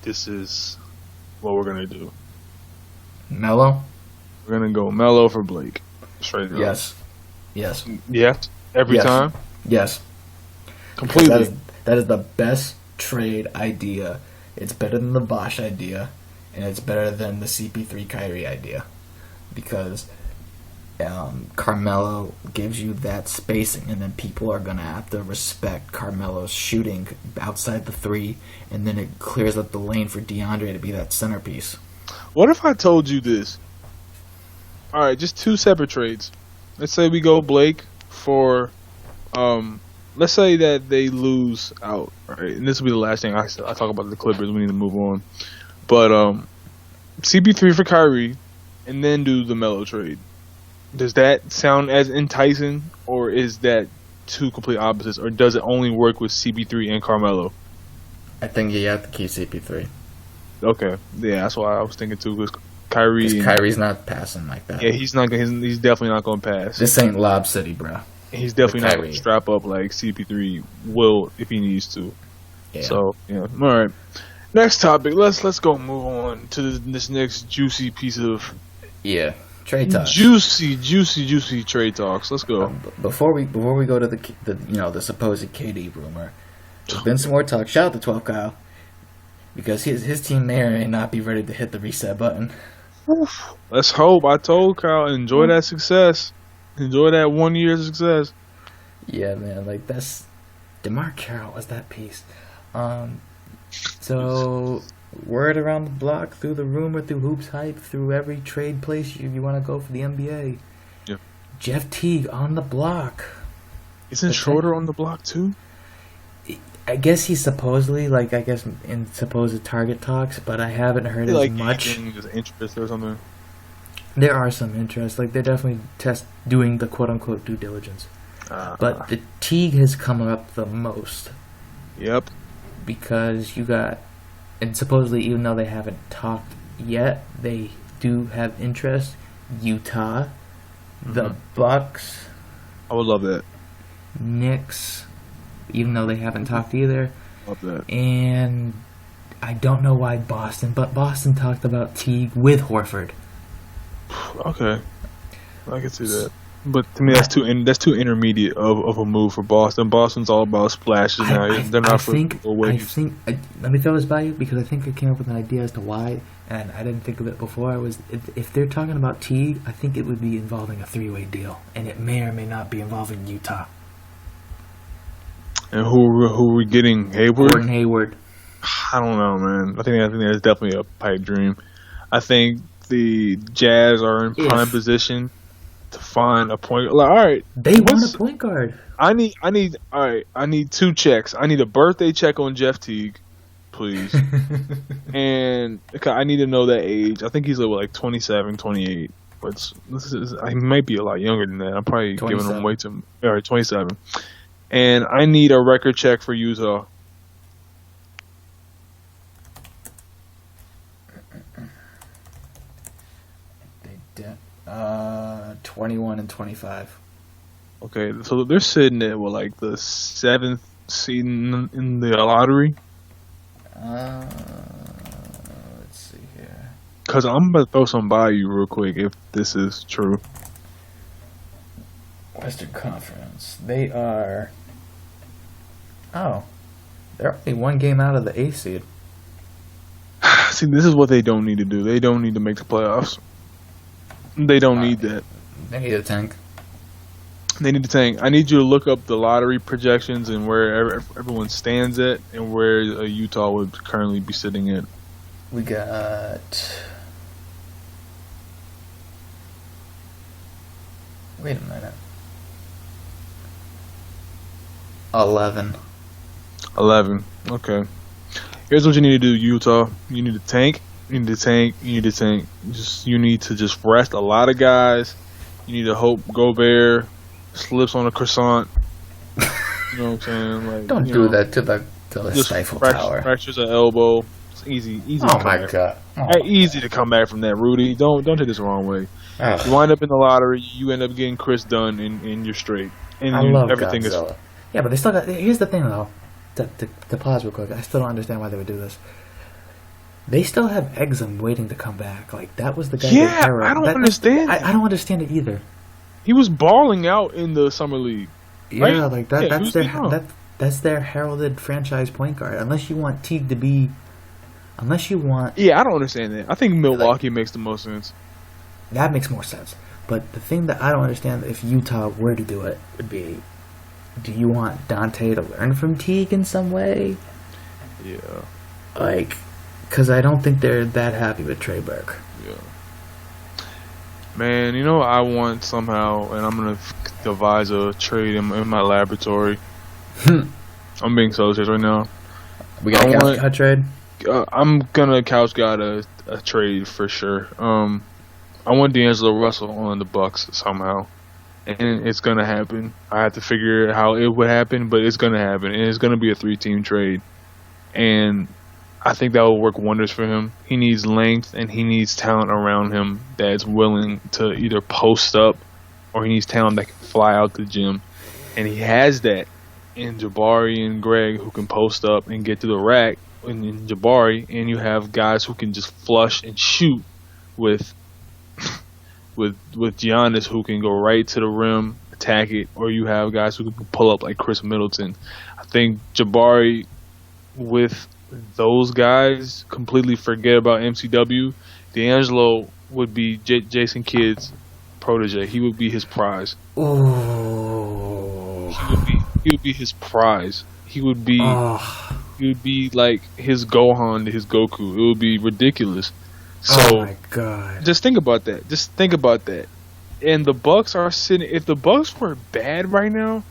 this is what we're gonna do. Mellow? We're gonna go mellow for Blake. Straight up. Yes. Yes. Every time. Yes. Completely. That is the best trade idea. It's better than the Bosch idea, and it's better than the CP3 Kyrie idea, because Carmelo gives you that spacing, and then people are gonna have to respect Carmelo's shooting outside the 3, and then it clears up the lane for DeAndre to be that centerpiece. What if I told you this? All right, just 2 separate trades. Let's say we go Blake for, let's say that they lose out, right? And this will be the last thing I talk about the Clippers. We need to move on. But CP3 for Kyrie, and then do the Melo trade. Does that sound as enticing, or is that 2 complete opposites, or does it only work with CP3 and Carmelo? I think you have to keep CP3. Okay, yeah, that's why I was thinking too. Because Kyrie's not passing like that. Yeah, he's definitely not going to pass. This ain't Lob City, bro. He's definitely not going to strap up like CP3 will if he needs to. Yeah. So yeah, all right. Next topic. Let's go move on to this next juicy piece of trade talks. Juicy trade talks. Let's go. Before we go to the supposed KD rumor, there's been some more talk. Shout out to 12 Kyle, because his team may or may not be ready to hit the reset button. Let's hope. I told Kyle, enjoy that success. Enjoy that 1 year success. Yeah, man. Like that's DeMar Carroll was that piece. So word around the block, through the rumor, through Hoops Hype, through every trade place you want to go for the NBA. Yep. Jeff Teague on the block. Isn't Schroeder on the block too? I guess he's supposedly, in supposed target talks, but I haven't heard as much. Interest or something. There are some interest. They're definitely doing the quote-unquote due diligence. But the Teague has come up the most. Yep. Because you got... And supposedly, even though they haven't talked yet, they do have interest. Utah. The Bucks. I would love that. Knicks. Even though they haven't talked either. Love that. And I don't know why Boston, but Boston talked about Teague with Horford. Okay. I can see that. But to me, that's too intermediate of a move for Boston. Boston's all about splashes now. They're not for waves. Let me throw this by you because I think I came up with an idea as to why, and I didn't think of it before. If they're talking about Teague, I think it would be involving a 3-way deal, and it may or may not be involving Utah. And who are we getting? Hayward? Gordon Hayward. I don't know, man. I think that's definitely a pipe dream. I think the Jazz are in prime position to find a point. Like, all right, they want a point guard. I need 2 checks. I need a birthday check on Jeff Teague, please. And I need to know that age. I think he's like 27, 28. But he might be a lot younger than that. I'm probably 27. Giving him way too. All right, 27. And I need a record check for Utah. They did 21 and 25. Okay, so they're sitting at like the 7th seed in the lottery. Let's see here. Cause I'm about to throw some by you real quick if this is true. Western Conference. They are. Oh, they're only 1 game out of the 8th seed. See, this is what they don't need to do. They don't need to make the playoffs. They don't need that. They need a tank. They need to tank. I need you to look up the lottery projections and where everyone stands at and where Utah would currently be sitting at. We got. Wait a minute. 11. 11. Okay. Here's what you need to do, Utah. You need to tank. You need to tank. You need to tank. You need to just rest a lot of guys. You need to hope Gobert slips on a croissant. You know what I'm saying? Like, don't do that to the Stifle Tower. Fractures an elbow. It's easy. Oh my god! Easy to come back from that, Rudy. Don't take this the wrong way. You wind up in the lottery. You end up getting Chris Dunn, and you're straight. And I love everything Godzilla. Yeah, but they still got. Here's the thing, though. To pause real quick, I still don't understand why they would do this. They still have Exum waiting to come back. Like, that was the guy. Yeah, I don't understand. I don't understand it either. He was balling out in the summer league. Right? Yeah, like that. Yeah, that's their heralded franchise point guard. Unless you want Teague to be. Unless you want. Yeah, I don't understand that. I think Milwaukee makes the most sense. That makes more sense. But the thing that I don't understand, if Utah were to do it, would be, do you want Dante to learn from Teague in some way? Yeah. Like, because I don't think they're that happy with Trey Burke. Yeah. Man, you know what I want somehow, and I'm going to devise a trade in my laboratory. I'm being so serious right now. We got a couch trade? I'm going to couch got a trade for sure. I want D'Angelo Russell on the Bucks somehow, and it's gonna happen. I have to figure out how it would happen, but it's gonna happen, and it's gonna be a 3-team trade. And I think that will work wonders for him. He needs length, and he needs talent around him that's willing to either post up, or he needs talent that can fly out the gym, and he has that in Jabari and Greg, who can post up and get to the rack, and in Jabari, and you have guys who can just flush and shoot with Giannis, who can go right to the rim, attack it, or you have guys who can pull up like Chris Middleton. I think Jabari, with those guys, completely forget about MCW. D'Angelo would be Jason Kidd's protege. He would be his prize. Oh. He would be his prize. He would be like his Gohan to his Goku. It would be ridiculous. So, oh my god! Just think about that. And the Bucks are sitting. If the Bucks were bad right now,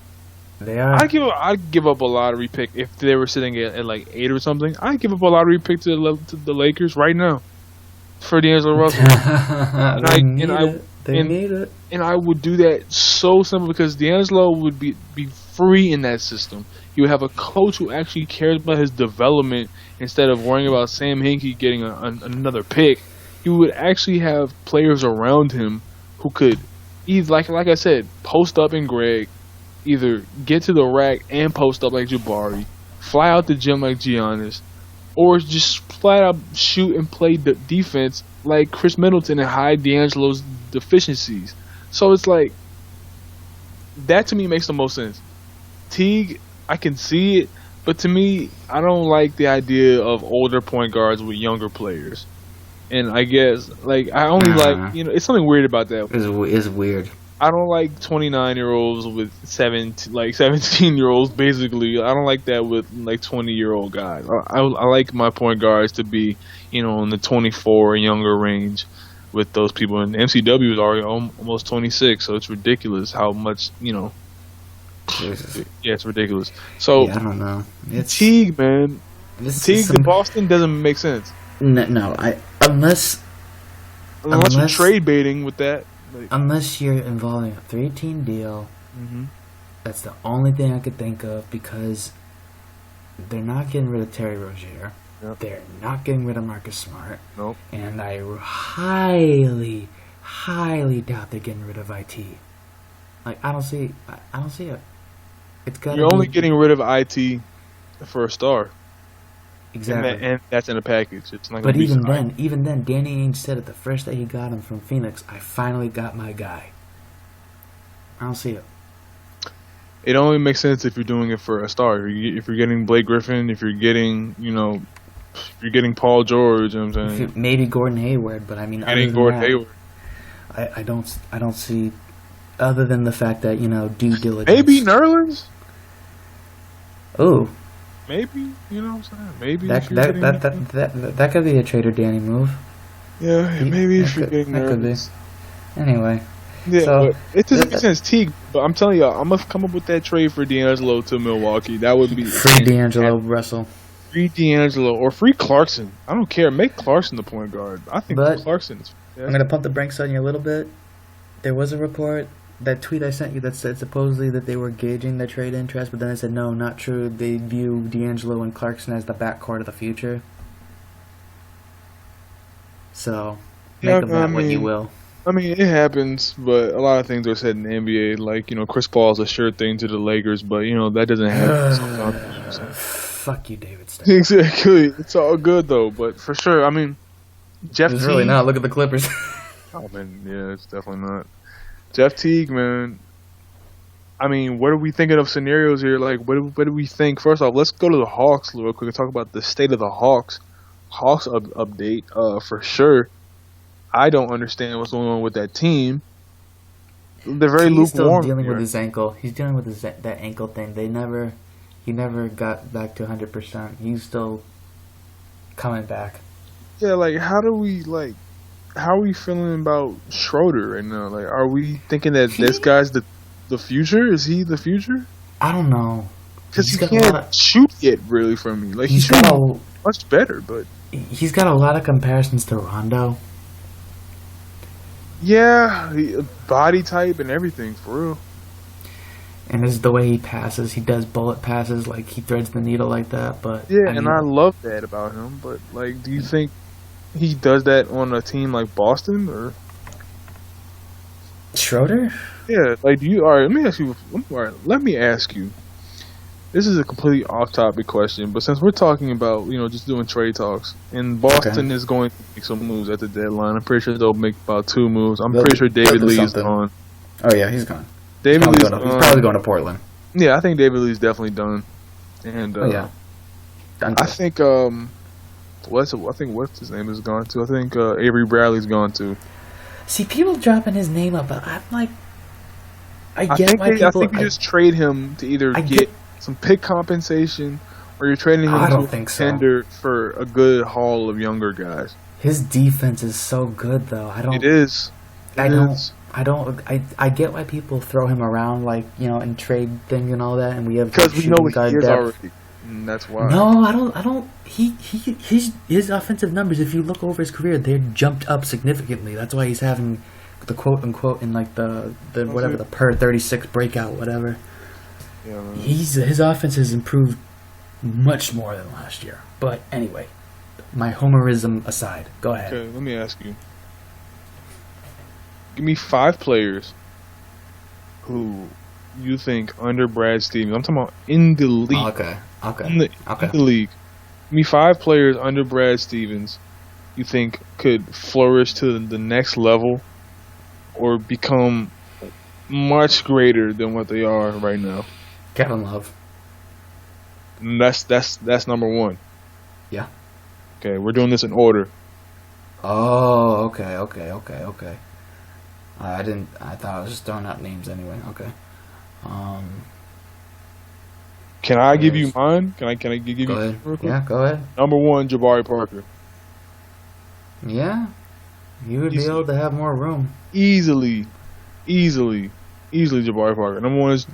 they are. I'd give up a lottery pick if they were sitting at like 8 or something. I'd give up a lottery pick to the Lakers right now for D'Angelo Russell. They need it. And I would do that so simple because D'Angelo would be free in that system. You would have a coach who actually cares about his development instead of worrying about Sam Hinkie getting another pick. You would actually have players around him who could, either, like I said, post up in Greg, either get to the rack and post up like Jabari, fly out the gym like Giannis, or just flat out shoot and play the defense like Chris Middleton and hide D'Angelo's deficiencies. So it's like, that to me makes the most sense. Teague, I can see it, but to me, I don't like the idea of older point guards with younger players. And I guess like I only like it's something weird about that. It's weird. I don't like 29-year-olds with 17-year-olds basically. I don't like that with like 20-year-old guys. I like my point guards to be in the 24 and younger range with those people. And MCW is already almost 26, so it's ridiculous how much Jesus. Yeah, it's ridiculous. So I don't know. Teague, man, Teague to Boston doesn't make sense. No, unless you're trade baiting with that. Unless you're involving a 3-team deal, that's the only thing I could think of, because they're not getting rid of Terry Rozier. Yep. They're not getting rid of Marcus Smart. Nope. And I highly, highly doubt they're getting rid of IT. Like, I don't see it. It's got. You're only getting rid of IT for a star. Exactly. And that's in a package. It's not. But even then, Danny Ainge said it the first day he got him from Phoenix. I finally got my guy. I don't see it. It only makes sense if you're doing it for a star. If you're getting Blake Griffin, if you're getting Paul George, you know what I'm saying? Maybe Gordon Hayward, but I mean, Hayward. I don't see, other than the fact that due diligence. Maybe Nerlens. Oh. Maybe, you know what I'm saying? Maybe that could be a trader Danny move. Yeah, maybe if you're getting Nerlens. Anyway. Yeah, so, but it doesn't make sense. Teague, but I'm telling y'all, I'm going to come up with that trade for D'Angelo to Milwaukee. That would be... Free D'Angelo Russell. Free D'Angelo, or free Clarkson. I don't care. Make Clarkson the point guard. I think Clarkson is... I'm going to pump the brakes on you a little bit. There was a report, that tweet I sent you that said supposedly that they were gauging their trade interest, but then I said, no, not true. They view D'Angelo and Clarkson as the backcourt of the future. So, make of that what you will. I mean, it happens, but a lot of things are said in the NBA. Like, Chris Paul is a sure thing to the Lakers, but, that doesn't happen. Fuck you, David Stern. Exactly. It's all good, though. But for sure, I mean, Jeff Teague. It's really not. Look at the Clippers. Oh, man, yeah, it's definitely not. Jeff Teague, man. I mean, what are we thinking of scenarios here? Like, what do we think? First off, let's go to the Hawks real quick and talk about the state of the Hawks. Hawks update, for sure. I don't understand what's going on with that team. They're very lukewarm. He's still dealing with his ankle. He's dealing with that ankle thing. He never got back to 100%. He's still coming back. Yeah, like how are we feeling about Schroeder right now? Like, are we thinking that this guy's the future? Is he the future? I don't know. Because he can't shoot yet, really, from me. Like, he's shooting much better, but he's got a lot of comparisons to Rondo. Yeah, body type and everything, for real. And this is the way he passes. He does bullet passes, like he threads the needle like that. But yeah, I love that about him. But like, do you think he does that on a team like Boston or Schroeder? Yeah, like do you? All right, let me ask you. All right, let me ask you. This is a completely off-topic question, but since we're talking about just doing trade talks, and Boston is going to make some moves at the deadline, I'm pretty sure they'll make about 2 moves. I'm pretty sure David Lee is gone. Oh yeah, he's gone. He's probably going to Portland. Yeah, I think David Lee's definitely done. And yeah, I think what's his name is gone too. I think Avery Bradley's gone too. See, people dropping his name up, but I'm like, I think you just trade him to either get some pick compensation, or you're trading him to a contender for a good haul of younger guys. His defense is so good, though. It is. I get why people throw him around, like, in trade things and all that, and we have because we know what he is already. And that's why. No, I don't. His offensive numbers, if you look over his career, they're jumped up significantly. That's why he's having the quote unquote in like the whatever the per 36 breakout whatever. Yeah, his offense has improved much more than last year. But anyway, my homerism aside, go ahead. Okay, let me ask you. Give me 5 players who you think under Brad Stevens. I'm talking about in the league. Okay. In the league. Give me 5 players under Brad Stevens you think could flourish to the next level or become much greater than what they are right now. Kevin Love. And that's number one. Yeah. Okay, we're doing this in order. Oh, okay. I didn't. I thought I was just throwing out names anyway. Okay. Can I give you mine? Can I give you? Go ahead. Real quick? Yeah, go ahead. Number one, Jabari Parker. Yeah, you would be able to have more room. Easily, Jabari Parker. Number one is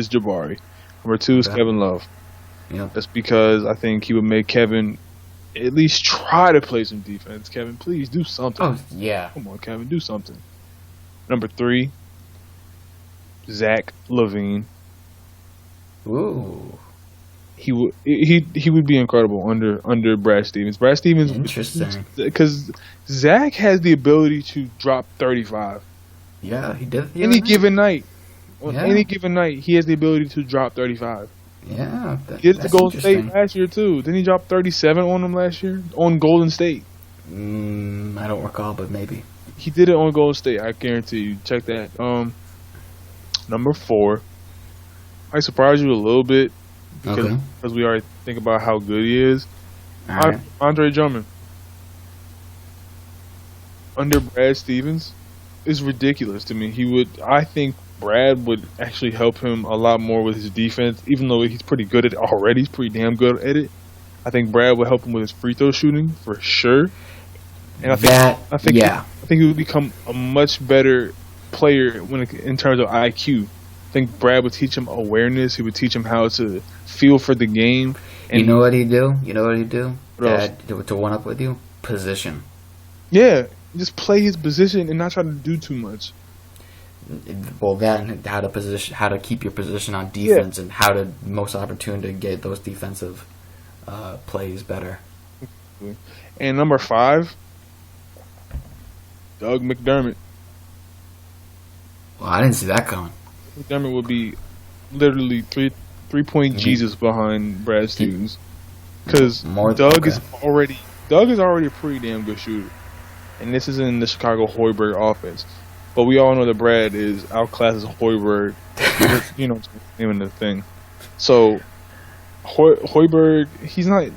Jabari. Number two is Kevin Love. Yep. That's because I think he would make Kevin at least try to play some defense. Kevin, please do something. Oh yeah. Come on, Kevin, do something. Number three, Zach LaVine. Ooh. He would be incredible under Brad Stevens. Brad Stevens, interesting, because Zach has the ability to drop 35. Yeah, he did. Any given night, any given night, he has the ability to drop 35. Yeah, he did it to Golden State last year too. Didn't he drop 37 on them last year on Golden State? I don't recall, but maybe he did it on Golden State. I guarantee you. Check that. Number four, I surprise you a little bit because we already think about how good he is. Right. Andre Drummond under Brad Stevens is ridiculous to me. I think Brad would actually help him a lot more with his defense, even though he's pretty good at it already. He's pretty damn good at it. I think Brad would help him with his free throw shooting for sure. And I think he would become a much better player in terms of IQ. I think Brad would teach him awareness. He would teach him how to feel for the game. And you know what he'd do? To one up with you? Position. Yeah, just play his position and not try to do too much. Well, that and how to keep your position on defense, and how to most opportune to get those defensive plays better. And number five, Doug McDermott. Well, I didn't see that coming. McDermott would be literally 3-point Jesus behind Brad Stevens, because Doug is already a pretty damn good shooter, and this is in the Chicago Hoiberg offense. But we all know that Brad is outclasses Hoiberg, naming the thing. So Hoiberg, he's not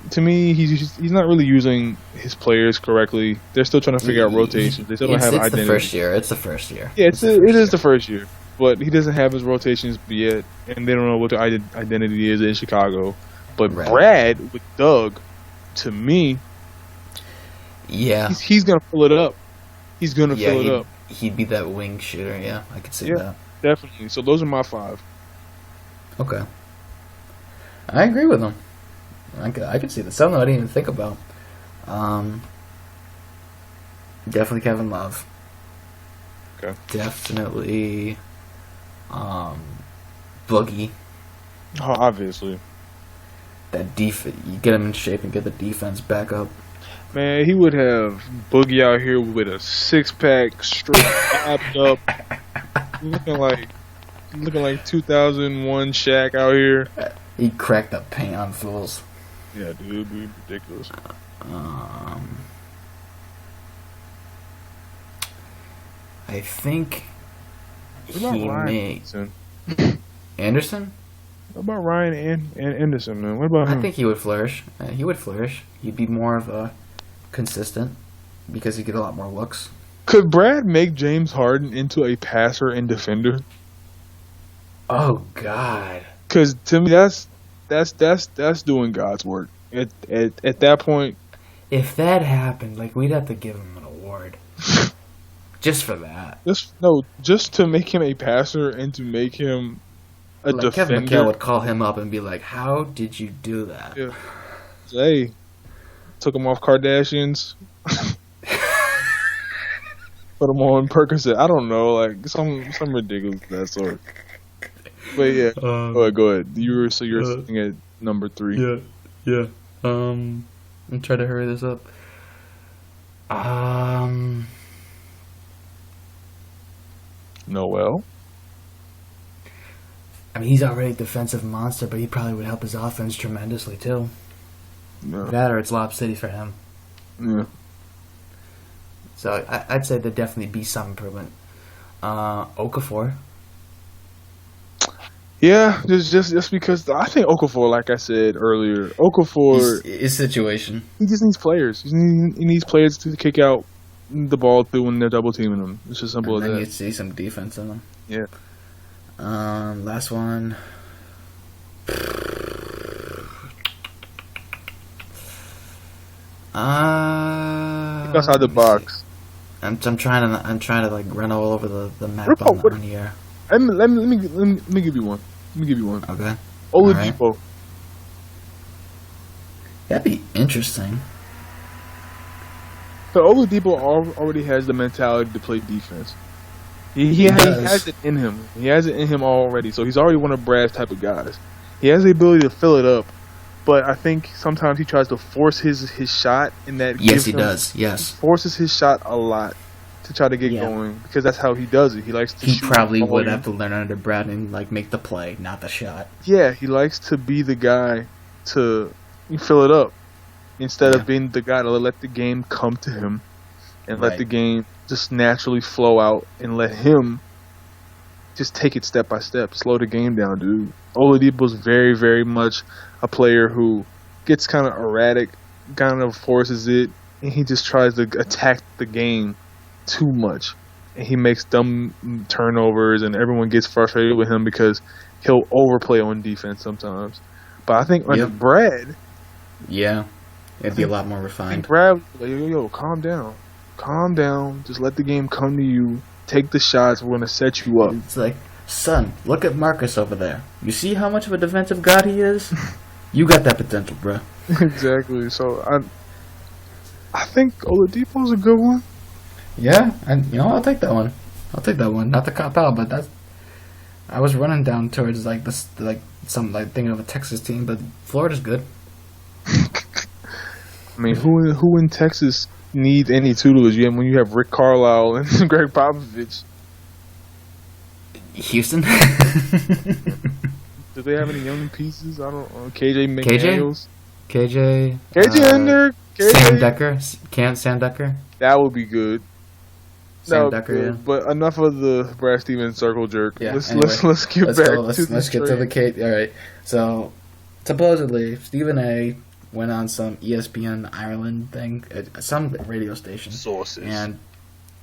really using his players correctly. They're still trying to figure out rotations. They still don't have identity. It's the first year. Yeah, it is the first year, but he doesn't have his rotations yet, and they don't know what the identity is in Chicago. But Brad with Doug, to me, he's gonna fill it up. He's gonna fill it up. He'd be that wing shooter, yeah. I could see that. Definitely. So those are my five. Okay. I agree with him. I could see that. Something I didn't even think about. Definitely Kevin Love. Okay. Definitely Boogie. Oh, obviously. That you get him in shape and get the defense back up. Man, he would have Boogie out here with a 6-pack, straight abs up, looking like 2001 Shaq out here. He cracked the paint on fools. Yeah, dude, it'd be ridiculous. I think he may. Anderson? What about Ryan and Anderson, man? What about him? I think he would flourish. He'd be more of a consistent because he'd get a lot more looks. Could Brad make James Harden into a passer and defender? Oh God! Because to me, that's doing God's work. At that point, if that happened, we'd have to give him an award just for that. Just to make him a passer and to make him a defender. Kevin McHale would call him up and be like, "How did you do that?" Yeah. Hey, took him off Kardashians. Put him on Percocet. I don't know, some ridiculous of that sort. But yeah, go ahead. You're sitting at number 3. Yeah. I'm trying to hurry this up. Noel. I mean, he's already a defensive monster, but he probably would help his offense tremendously too. Yeah. That or it's Lob City for him. Yeah. So I'd say there'd definitely be some improvement. Okafor. Yeah, just because I think Okafor, like I said earlier, Okafor, His situation. he just needs players. He needs players to kick out the ball through when they're double teaming him. It's just simple And as then that. you see some defense in him. Yeah. Last one. Think outside the box. I'm trying to like run all over the map Rip out, on here. Let me give you one. Let me give you one. Okay. Oladipo. That'd be interesting. So Oladipo already has the mentality to play defense. He has it in him. He has it in him already. So he's already one of Brad's type of guys. He has the ability to fill it up, but I think sometimes he tries to force his shot, and that Yes, he does. Yes, forces his shot a lot to try to get going because that's how he does it. He likes to. He probably would have to learn under Brad and like make the play, not the shot. Yeah, he likes to be the guy to fill it up instead of being the guy to let the game come to him and let the game just naturally flow out and let him just take it step by step. Slow the game down, dude. Oladipo's very, very much a player who gets kind of erratic, kind of forces it, and he just tries to attack the game too much. And he makes dumb turnovers, and everyone gets frustrated with him because he'll overplay on defense sometimes. But I think under Brad... Yeah, it'd be a lot more refined. Brad, like, yo, calm down. Calm down. Just let the game come to you. Take the shots. We're going to set you up. It's like, son, look at Marcus over there. You see how much of a defensive god he is? You got that potential, bro. Exactly. So I think Oladipo's a good one. Yeah, and I'll take that one. I'll take that one. Not the cop out, but that's. I was running down towards like this, like some like thinking of a Texas team, but Florida's good. I mean, who in Texas needs any tutelage when you have Rick Carlisle and Greg Popovich? Houston. Do they have any young pieces? I don't know. KJ McDaniels. KJ in there. Sam Decker. That would be good. Sam Decker, yeah. But enough of the Brad Stevens circle jerk. Yeah, Let's get let's back go. to Let's get to the Kate. All right. So supposedly Stephen A. went on some ESPN Ireland thing, some radio station. Sources.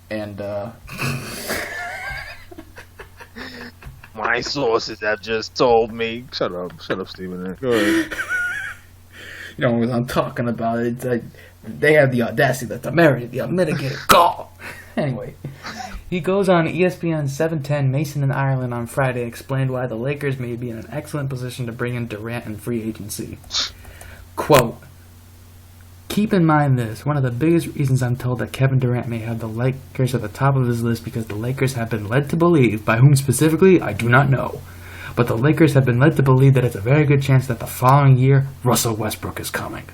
And my sources have just told me. Shut up, Stephen A. Go ahead. You know what I'm talking about? It's like they have the audacity, the temerity, the unmitigated gall. Anyway, he goes on ESPN 710 Mason in Ireland on Friday, explained why the Lakers may be in an excellent position to bring in Durant in free agency. Quote, keep in mind this, one of the biggest reasons I'm told that Kevin Durant may have the Lakers at the top of his list because the Lakers have been led to believe, by whom specifically, I do not know, but the Lakers have been led to believe that it's a very good chance that the following year, Russell Westbrook is coming.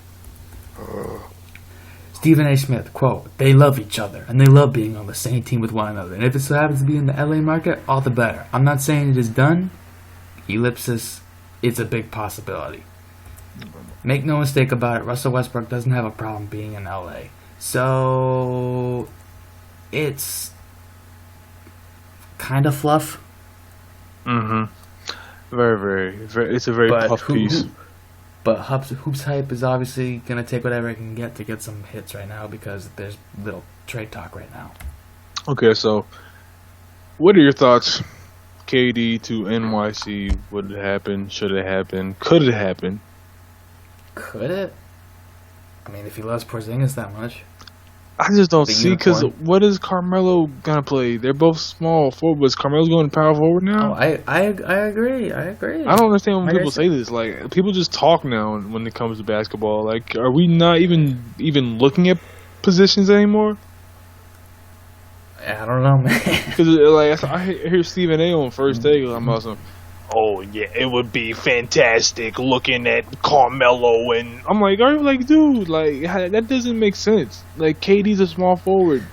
Stephen A. Smith, quote, they love each other, and they love being on the same team with one another, and if it so happens to be in the LA market, all the better. I'm not saying it is done, ellipsis, it's a big possibility. Make no mistake about it, Russell Westbrook doesn't have a problem being in LA. So, it's kind of fluff. Mm-hmm. Very, very, it's a very tough piece. But Hoops Hype is obviously going to take whatever it can get to get some hits right now because there's little trade talk right now. Okay, so what are your thoughts? KD to NYC, would it happen? Should it happen? Could it happen? Could it? I mean, if he loves Porzingis that much. I just don't see, because what is Carmelo going to play? They're both small forwards. Carmelo's going to power forward now? Oh, I agree. I don't understand when people say this. Like, people just talk now when it comes to basketball. Like, are we not even looking at positions anymore? I don't know, man. Because, like, I hear Stephen A. on First Take. I'm also, oh, yeah, it would be fantastic looking at Carmelo. And I'm like, are you like, dude, like, that doesn't make sense. Like, KD's a small forward.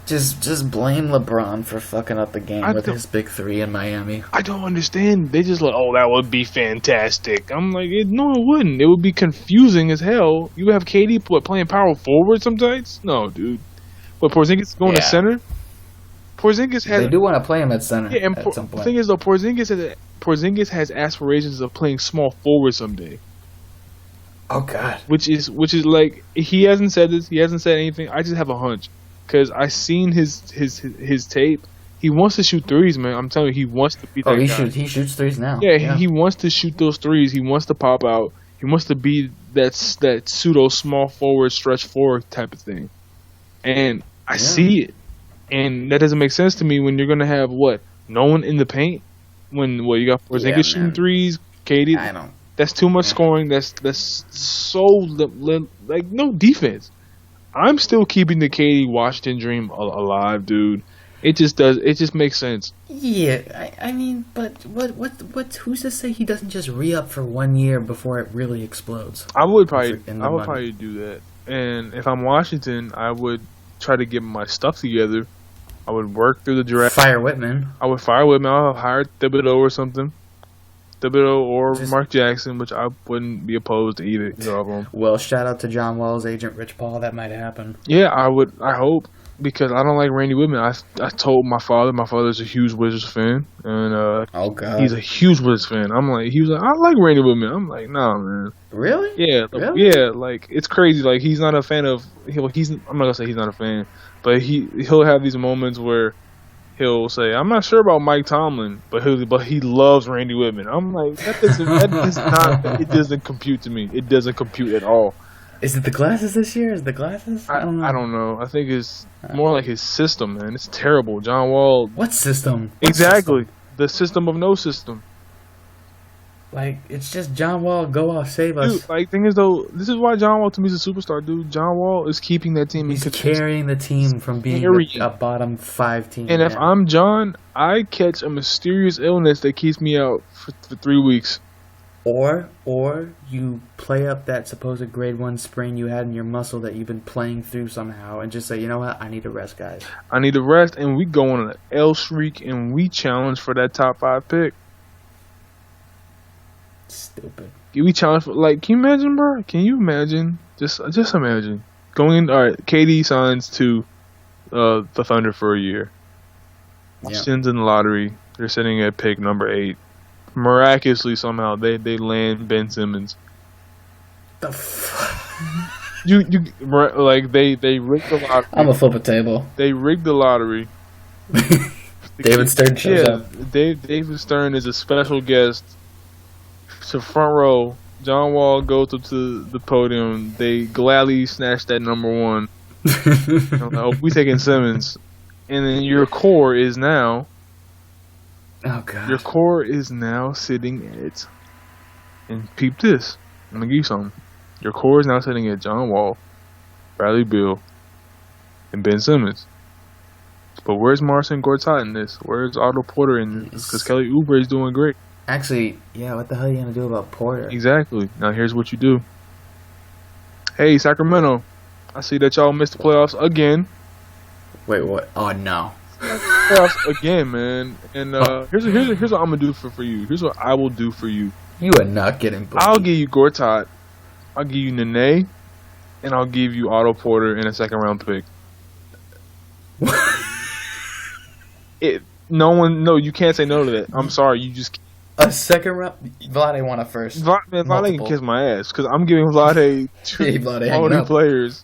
Just blame LeBron for fucking up the game with his big three in Miami. I don't understand. They just like, oh, that would be fantastic. I'm like, no, it wouldn't. It would be confusing as hell. You have KD playing power forward sometimes? No, dude. But Porzingis going to center? Porzingis has. They do want to play him at center Yeah, and at some the point. thing is though, Porzingis has aspirations of playing small forward someday. Oh God. Which is like, he hasn't said this. He hasn't said anything. I just have a hunch because I seen his tape. He wants to shoot threes, man. I'm telling you, he wants to be that guy. He shoots threes now. Yeah, he wants to shoot those threes. He wants to pop out. He wants to be that pseudo small forward, stretch forward type of thing. And I see it. And that doesn't make sense to me when you're gonna have no one in the paint. When you got Porzingis shooting threes, KD. I don't. That's too much scoring. That's so like no defense. I'm still keeping the KD Washington dream alive, dude. It just makes sense. Yeah, I mean, but what? Who's to say he doesn't just re-up for 1 year before it really explodes? I would probably do that. And if I'm Washington, I would try to get my stuff together. I would work through the draft. Fire Whitman. I would fire Whitman. I'll hire Thibodeau or something. Thibodeau or Mark Jackson, which I wouldn't be opposed to either of them. Well, shout out to John Wall's agent, Rich Paul. That might happen. Yeah, I would. I hope. Because I don't like Randy Whitman. I told my father. My father's a huge Wizards fan, and oh God, he's a huge Wizards fan. He was like, I like Randy Whitman. I'm like, nah, man. Really? Yeah, really? Yeah. Like, it's crazy. Like, he's not a fan of. I'm not gonna say he's not a fan, but he'll have these moments where he'll say, I'm not sure about Mike Tomlin, but he loves Randy Whitman. I'm like, it doesn't compute to me. It doesn't compute at all. Is it the glasses this year? Is it the glasses? I don't know. I think it's more like his system, man. It's terrible. John Wall. What system? Exactly. The system of no system. Like, it's just John Wall, go off, save us. Dude, like, thing is, though, this is why John Wall, to me, is a superstar, dude. John Wall is keeping that team. He's carrying the team from being a bottom 5 team. And if I'm John, I catch a mysterious illness that keeps me out for 3 weeks. Or you play up that supposed grade 1 sprain you had in your muscle that you've been playing through somehow and just say, you know what, I need to rest, guys. I need to rest, and we go on an L streak, and we challenge for that top 5 pick. Stupid. We challenge for, like, can you imagine, bro? Can you imagine? Just imagine. Going in, all right, KD signs to the Thunder for a year. Washington's in the lottery. They're sitting at pick number 8. Miraculously, somehow, they land Ben Simmons. The fuck? You like they rigged the lottery. I'm gonna flip a table. They rigged the lottery. David Stern shows up. David Stern is a special guest. To front row. John Wall goes up to the podium. They gladly snatch that number 1. We taking Simmons, and then your core is now. Oh God! Your core is now sitting at, and peep this. I'm gonna give you something. Your core is now sitting at John Wall, Bradley Beal, and Ben Simmons. But where's Marcin Gortat in this? Where's Otto Porter in this? Because Kelly Oubre is doing great. Actually, yeah. What the hell are you gonna do about Porter? Exactly. Now here's what you do. Hey, Sacramento, I see that y'all missed the playoffs again. Wait, what? Oh no. Playoffs again, man. And here's what I'm gonna do for you. Here's what I will do for you. You are not getting. Blake. I'll give you Gortat. I'll give you Nene, and I'll give you Otto Porter in a 2nd round pick. No, you can't say no to that. I'm sorry, you just. A 2nd round. Vlade won a first. Vlade can kiss my ass because I'm giving Vlade 2 quality players.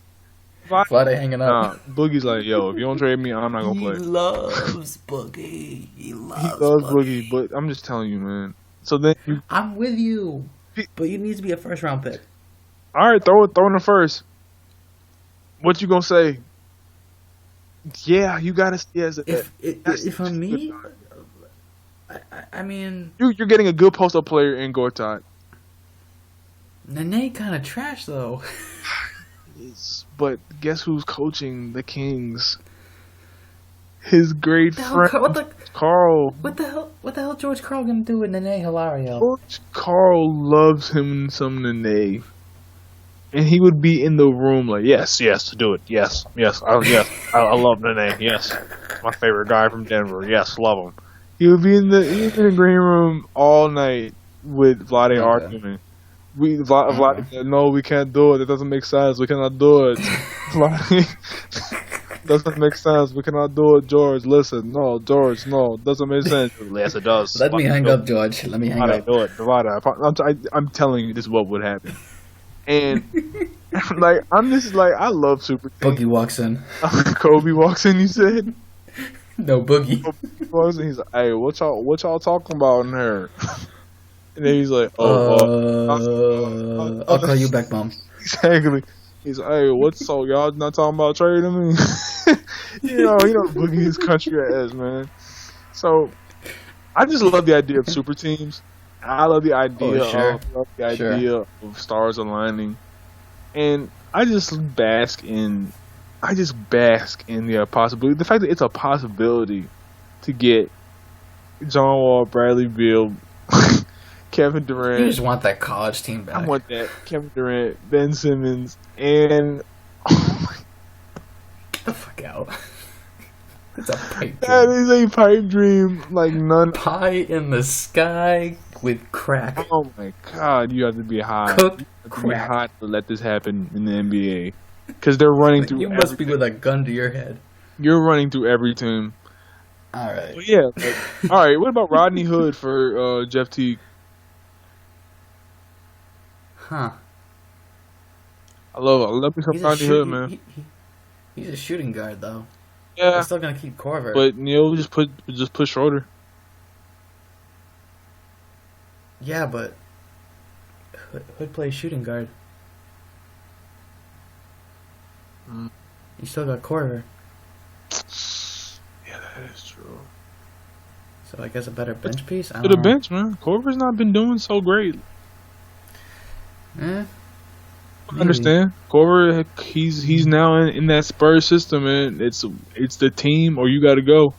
Vlade hanging up. Nah, Boogie's like, yo, if you don't trade me, I'm not gonna play. He loves Boogie. He loves Boogie, but I'm just telling you, man. So then I'm with you, but you need to be a 1st round pick. All right, throw in the first. What you gonna say? Yeah, you gotta. Yes, if I'm me, I mean, you're getting a good post-up player in Gortat. Nene kind of trash though. But guess who's coaching the Kings? His great friend, Carl. What the hell George Carl gonna do with Nene Hilario? George Carl loves him some Nene. And he would be in the room like, yes, do it. Yes, I love Nene. Yes, my favorite guy from Denver. Yes, love him. He would be in the green room all night with Vlade arguing. Vlade said, no, we can't do it. It doesn't make sense. We cannot do it. Doesn't make sense. We cannot do it, George. Listen, no, George, no, doesn't make sense. Yes, it does. Let me hang up, George. Let me hang up. Do it, I'm telling you, this is what would happen. And like, I'm just like, I love Super Teams. Boogie walks in. Kobe walks in. You said no Boogie. Kobe walks in. He's like, "Hey, what y'all talking about in here?" And then he's like, I'll call you back, Mom." Exactly. He's like, "Hey, what's so y'all not talking about trading me?" you know, Boogie his country ass, man. So I just love the idea of super teams. I love the idea of stars aligning, and I just bask in the possibility. The fact that it's a possibility to get John Wall, Bradley Beal, Kevin Durant. You just want that college team back. I want that. Kevin Durant, Ben Simmons, and get the fuck out. It's a pipe dream. That is a pipe dream like none. Pie in the sky with crack. Oh my god, you have to be hot. Cooked crack. Be hot to let this happen in the NBA because they're running through. You must be with a gun to your head. You're running through every team. All right. Well, yeah. All right. What about Rodney Hood for Jeff Teague? Huh. I love me some Rodney Hood, man. He's a shooting guard, though. Yeah. They're still gonna keep Korver. But just put Schroeder. Yeah, but Hood plays shooting guard. You still got Korver. Yeah, that is true. So I guess a better bench piece. To the bench, man. Korver's not been doing so great. I understand. Korver, he's now in that Spurs system, and it's the team or you got to go.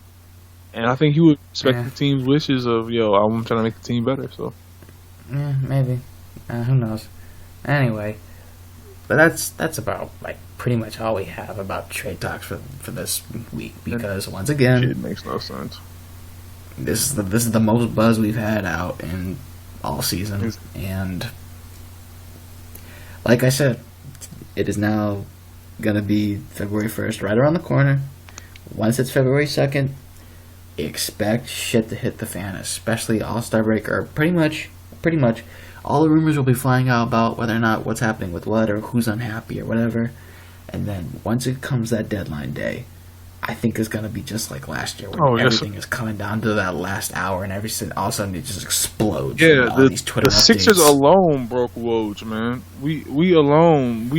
And I think he would respect the team's wishes of I'm trying to make the team better. So maybe. Who knows? Anyway, but that's about like pretty much all we have about trade talks for this week because once again, it makes no sense. This is the most buzz we've had out in all season, and like I said, it is now gonna be February 1st, right around the corner. Once it's February 2nd, expect shit to hit the fan, especially All-Star break, or pretty much all the rumors will be flying out about whether or not what's happening with what or who's unhappy or whatever. And then once it comes that deadline day, I think it's going to be just like last year where everything is coming down to that last hour and everything all of a sudden it just explodes. Yeah, the Sixers alone broke Woj, man. We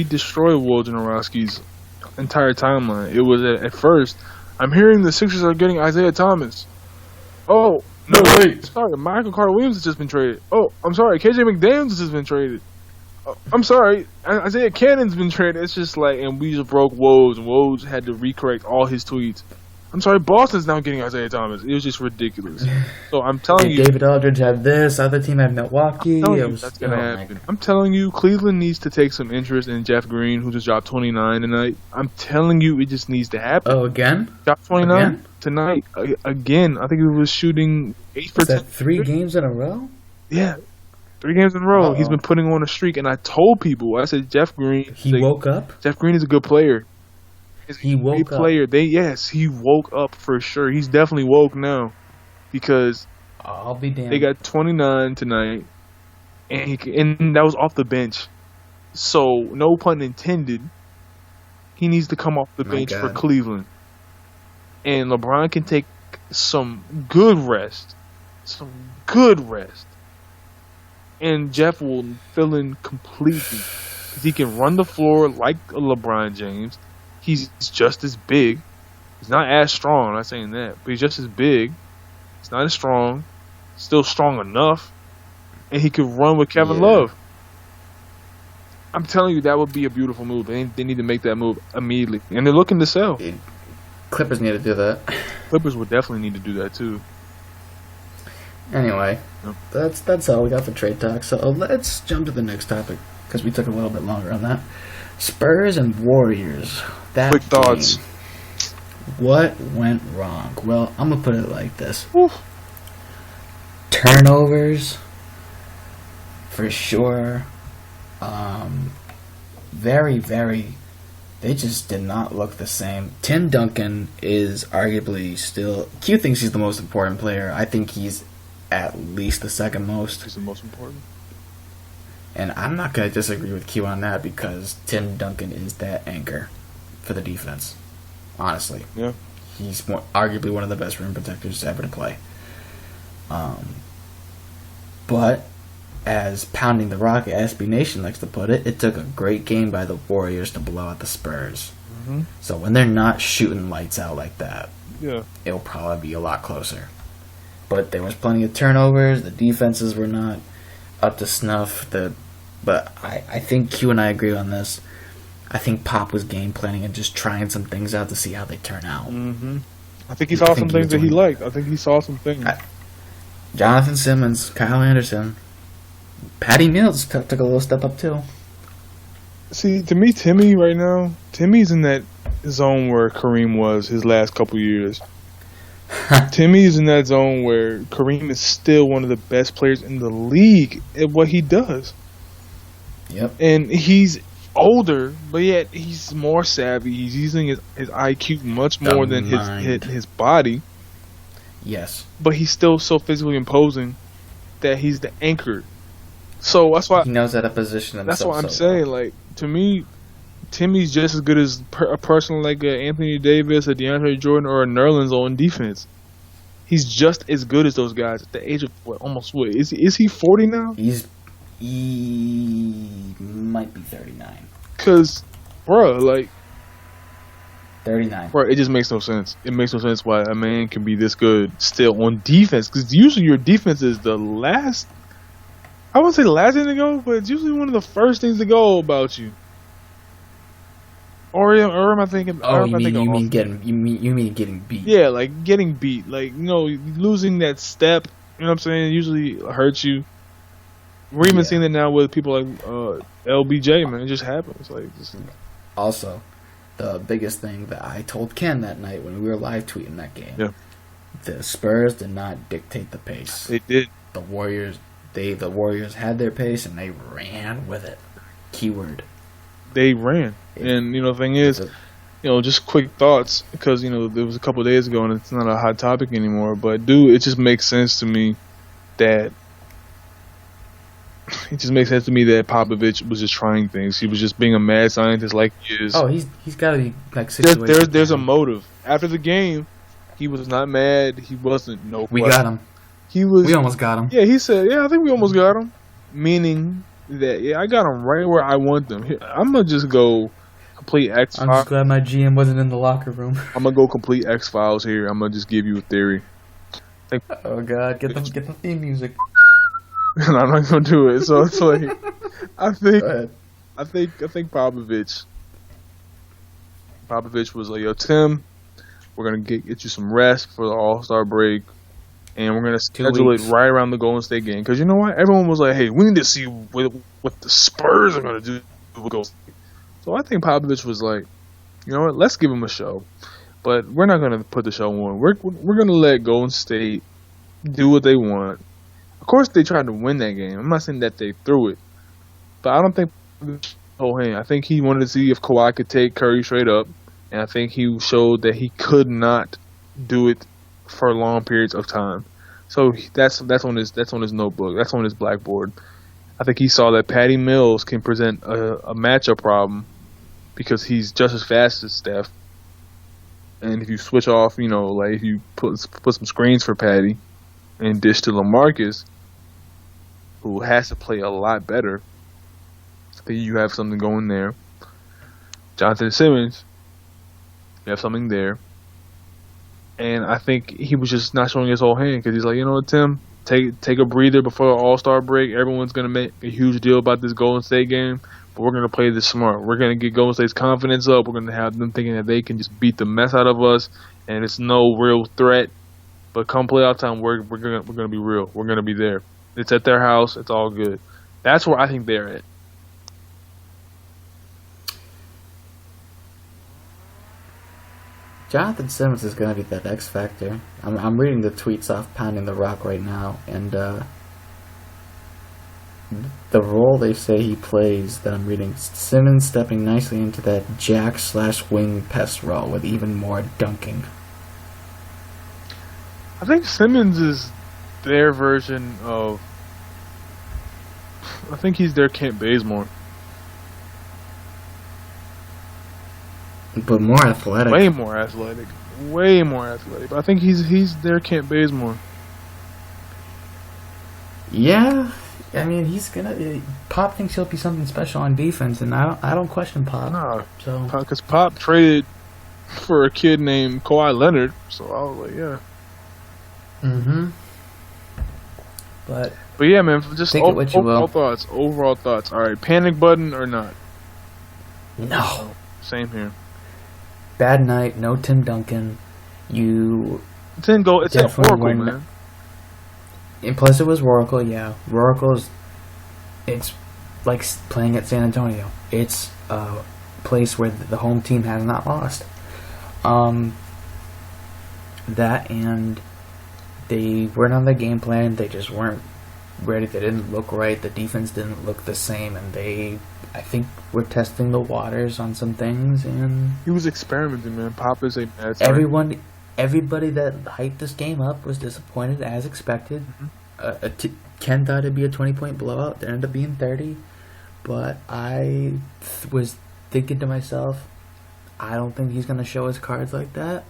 destroyed Wojnarowski's entire timeline. It was at first, I'm hearing the Sixers are getting Isaiah Thomas. Oh, no, wait. Sorry, Michael Carter-Williams has just been traded. Oh, I'm sorry, KJ McDaniels has just been traded. Oh, I'm sorry, Isaiah Cannon's been traded. It's just like, and we just broke Woj, and Woj had to recorrect all his tweets. I'm sorry, Boston's now getting Isaiah Thomas. It was just ridiculous. So I'm telling you, David Aldridge had this, other team had Milwaukee. That's gonna happen. I'm telling you, Cleveland needs to take some interest in Jeff Green, who just dropped 29 tonight. I'm telling you, it just needs to happen. Oh, again? Dropped 29 tonight. Again, I think he was shooting 8 for 10. Is that 3 games in a row? Yeah. 3 games in a row. He's been putting on a streak, and I told people, I said, Jeff Green. He woke up? Jeff Green is a good player. He woke up. He woke up for sure. He's definitely woke now because I'll be damned. They got 29 tonight, and that was off the bench. So no pun intended. He needs to come off the bench for Cleveland, and LeBron can take some good rest, and Jeff will fill in completely because he can run the floor like a LeBron James. He's just as big. He's not as strong. I'm not saying that, but he's just as big. He's not as strong. Still strong enough, and he could run with Kevin Love. I'm telling you, that would be a beautiful move. They need to make that move immediately, and they're looking to sell. Clippers need to do that. Clippers would definitely need to do that too. Anyway, that's all we got for trade talk. So let's jump to the next topic because we took a little bit longer on that. Spurs and Warriors. Quick thoughts. What went wrong? Well, I'm gonna put it like this: turnovers, for sure. Very, very. They just did not look the same. Tim Duncan is arguably still... Q thinks he's the most important player. I think he's at least the second most. He's the most important. And I'm not going to disagree with Q on that because Tim Duncan is that anchor for the defense. Honestly. Yeah. He's arguably one of the best rim protectors ever to play. But, as Pounding the Rock, SB Nation likes to put it, it took a great game by the Warriors to blow out the Spurs. Mm-hmm. So when they're not shooting lights out like that, it'll probably be a lot closer. But there was plenty of turnovers. The defenses were not up to snuff. But I think Q and I agree on this. I think Pop was game planning and just trying some things out to see how they turn out. Mm-hmm. I think he saw some things that he liked. I think he saw some things. Jonathan Simmons, Kyle Anderson, Patty Mills took a little step up too. See, to me, Timmy's in that zone where Kareem was his last couple years. Timmy's in that zone where Kareem is still one of the best players in the league at what he does. Yep. And he's older, but yet he's more savvy. He's using his IQ much more than his body. Yes. But he's still so physically imposing that he's the anchor. So that's why he knows how to position himself. That's what I'm saying. Like, to me, Timmy's just as good as a person like Anthony Davis, a DeAndre Jordan, or a Nerlens on defense. He's just as good as those guys at the age of is he 40 now? He might be 39. Cause, bro, 39. Bro, it just makes no sense. It makes no sense why a man can be this good still on defense. Because usually your defense is the last. I wouldn't say the last thing to go, but it's usually one of the first things to go about you. Or am I thinking? Oh, you mean getting beat? Yeah, like getting beat, losing that step. You know what I'm saying? It usually hurts you. We're even seeing it now with people like LBJ. Man, it just happens. Also, the biggest thing that I told Ken that night when we were live tweeting that game. Yeah. The Spurs did not dictate the pace. They did. The Warriors had their pace and they ran with it. Keyword. They ran. And the thing is, just quick thoughts, because it was a couple of days ago and it's not a hot topic anymore, but dude, it just makes sense to me that Popovich was just trying things. He was just being a mad scientist like he is. Oh, he's got to be situated. There's a motive. After the game, he was not mad. He wasn't. We got him. We almost got him. Yeah, he said, I think we almost got him. Meaning that, I got him right where I want them. I'm going to just go complete X-Files. I'm just glad my GM wasn't in the locker room. I'm going to go complete X-Files here. I'm going to just give you a theory. Oh, God. Get the theme music. And I'm not going to do it. So it's I think Popovich was like, yo, Tim, we're going to get you some rest for the All-Star break. And we're going to schedule it right around the Golden State game. Because you know what? Everyone was like, hey, we need to see what the Spurs are going to do with Golden State. So I think Popovich was like, you know what? Let's give them a show. But we're not going to put the show on. We're going to let Golden State do what they want. Of course, they tried to win that game. I'm not saying that they threw it. But I don't think I think he wanted to see if Kawhi could take Curry straight up. And I think he showed that he could not do it for long periods of time. So that's on his notebook. That's on his blackboard. I think he saw that Patty Mills can present a matchup problem because he's just as fast as Steph. And if you switch off, if you put some screens for Patty and dish to LaMarcus, who has to play a lot better, I think you have something going there. Jonathan Simmons, you have something there. And I think he was just not showing his whole hand because he's like, you know what, Tim, take a breather before the All-Star break. Everyone's going to make a huge deal about this Golden State game, but we're going to play this smart. We're going to get Golden State's confidence up. We're going to have them thinking that they can just beat the mess out of us, and it's no real threat. But come playoff time, we're going to be real. We're going to be there. It's at their house. It's all good. That's where I think they're at. Jonathan Simmons is going to be that X factor. I'm reading the tweets off Pounding the Rock right now, and the role they say he plays that I'm reading, Simmons stepping nicely into that jack/wing pest role with even more dunking. I think Simmons is their version of. I think he's their Kent Bazemore. But more athletic. Way more athletic. Way more athletic. But I think he's their Kent Bazemore. Yeah, I mean he's gonna. Pop thinks he'll be something special on defense, and I don't question Pop. Nah, so because Pop traded for a kid named Kawhi Leonard, so I was like, yeah. Mm-hmm. But yeah, man, just overall thoughts. Overall thoughts. All right, panic button or not? No. Same here. Bad night. No Tim Duncan. You. It didn't go. It's at Oracle, man. And plus, it was Oracle. Yeah, Oracle's. It's like playing at San Antonio. It's a place where the home team has not lost. That and they weren't on the game plan. They just weren't ready. They didn't look right. The defense didn't look the same, and I think we're testing the waters on some things. And he was experimenting, man. Pop is a mad everybody that hyped this game up was disappointed as expected. Mm-hmm. Ken thought it'd be a 20-point blowout. It ended up being 30. But I was thinking to myself, I don't think he's going to show his cards like that.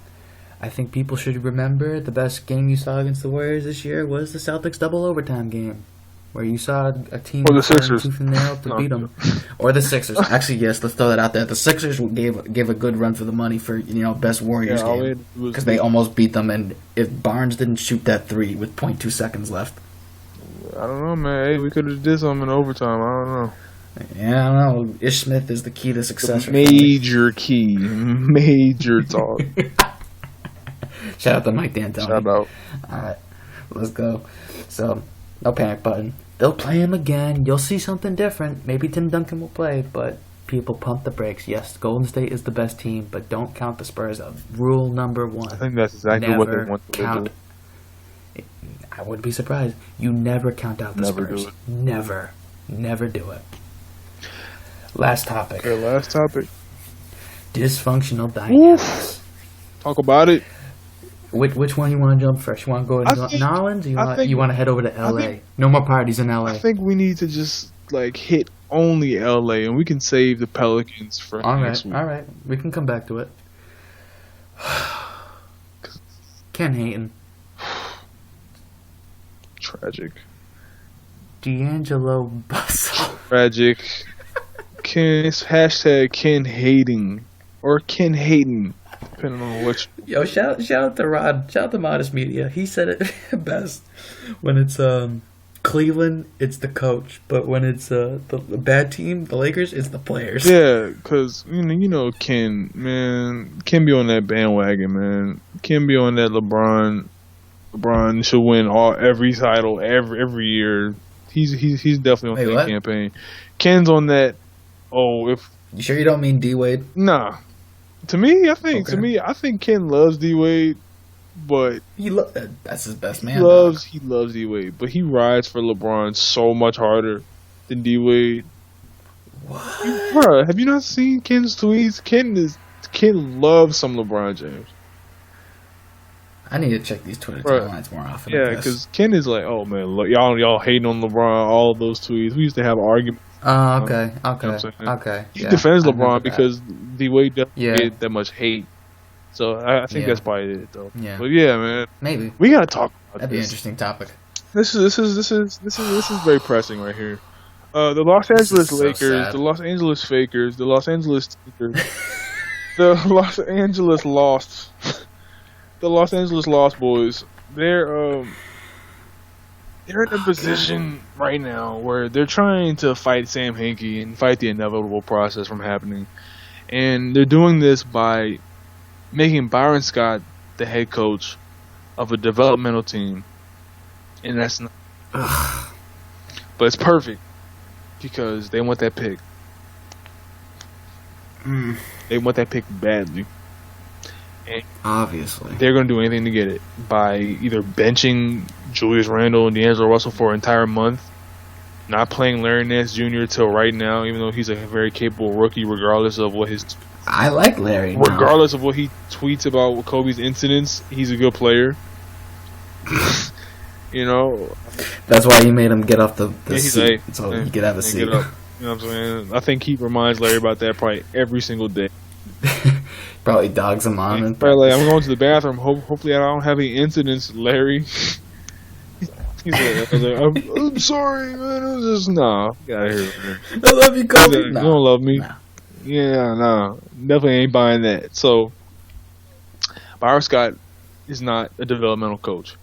I think people should remember the best game you saw against the Warriors this year was the Celtics double overtime game, where you saw a team or the Sixers tooth and nail to beat them, or the Sixers. Actually, yes, let's throw that out there. The Sixers gave a good run for the money for best Warriors game because they almost beat them, and if Barnes didn't shoot that three with 0.2 seconds left, I don't know, man. Hey, we could have did something in overtime. I don't know. Yeah, I don't know. Ish Smith is the key to success. Major key, major talk. Shout out to Mike D'Antoni. Shout out. Alright, let's go. So, no panic button. They'll play him again. You'll see something different. Maybe Tim Duncan will play, but people pump the brakes. Yes, Golden State is the best team, but don't count the Spurs out. Rule number one. I think that's exactly what they want to do. I wouldn't be surprised. You never count out the Spurs. Do it. Never. Never do it. Last topic. Okay, last topic. Dysfunctional dynamics. Talk about it. Which one you want to jump first? You want to go to New Orleans? Or you want to head over to LA? No more parties in LA. I think we need to just hit only LA, and we can save the Pelicans for next week. All right, we can come back to it. Ken Hayton. Tragic. D'Angelo Russell. Tragic. Hashtag Ken Hayden or Ken Hayden, depending on which. Yo, shout out to Rod. Shout out to Modest Media. He said it best. When it's Cleveland, it's the coach, but when it's the bad team, the Lakers, it's the players. Yeah, because you know Ken, man, Ken be on that bandwagon, man. Ken be on that LeBron. LeBron should win every title every year. He's definitely on that campaign. Ken's on that. Oh, if you sure you don't mean D Wade? Nah. To me, I think Ken loves D Wade, but that's his best man. He loves D Wade, but he rides for LeBron so much harder than D Wade. What? Bruh, have you not seen Ken's tweets? Ken loves some LeBron James. I need to check these Twitter timelines more often. Yeah, because Ken is like, oh man, look, y'all hating on LeBron, all of those tweets. We used to have arguments. Oh, okay. Okay. He defends LeBron because D Wade doesn't get that much hate. So I think that's probably it, though. Yeah. But yeah, man, maybe we gotta talk about That'd be an interesting topic. This is very pressing right here. The Los Angeles Lakers, the Los Angeles Fakers, the Los Angeles Takers, the Los Angeles Lost, the Los Angeles Lost Boys. They're in a position right now where they're trying to fight Sam Hinkie and fight the inevitable process from happening. And they're doing this by making Byron Scott the head coach of a developmental team. And that's not... But it's perfect because they want that pick. They want that pick badly. And obviously, they're going to do anything to get it by either benching Julius Randle and D'Angelo Russell for an entire month, not playing Larry Nance Jr. till right now, even though he's a very capable rookie, regardless of what his I like Larry. regardless of what he tweets about Kobe's incidents, he's a good player. You know, that's why he made him get off the he's seat, like, so he could have a seat. Get up. You know what I'm saying? I think he reminds Larry about that probably every single day. Probably dogs him on. And probably like, I'm going to the bathroom. Hopefully, I don't have any incidents, Larry. I'm sorry, man. It was just get out of here, man. I love you, Kobe. You don't love me. Nah. Yeah, no, definitely ain't buying that. So, Byron Scott is not a developmental coach,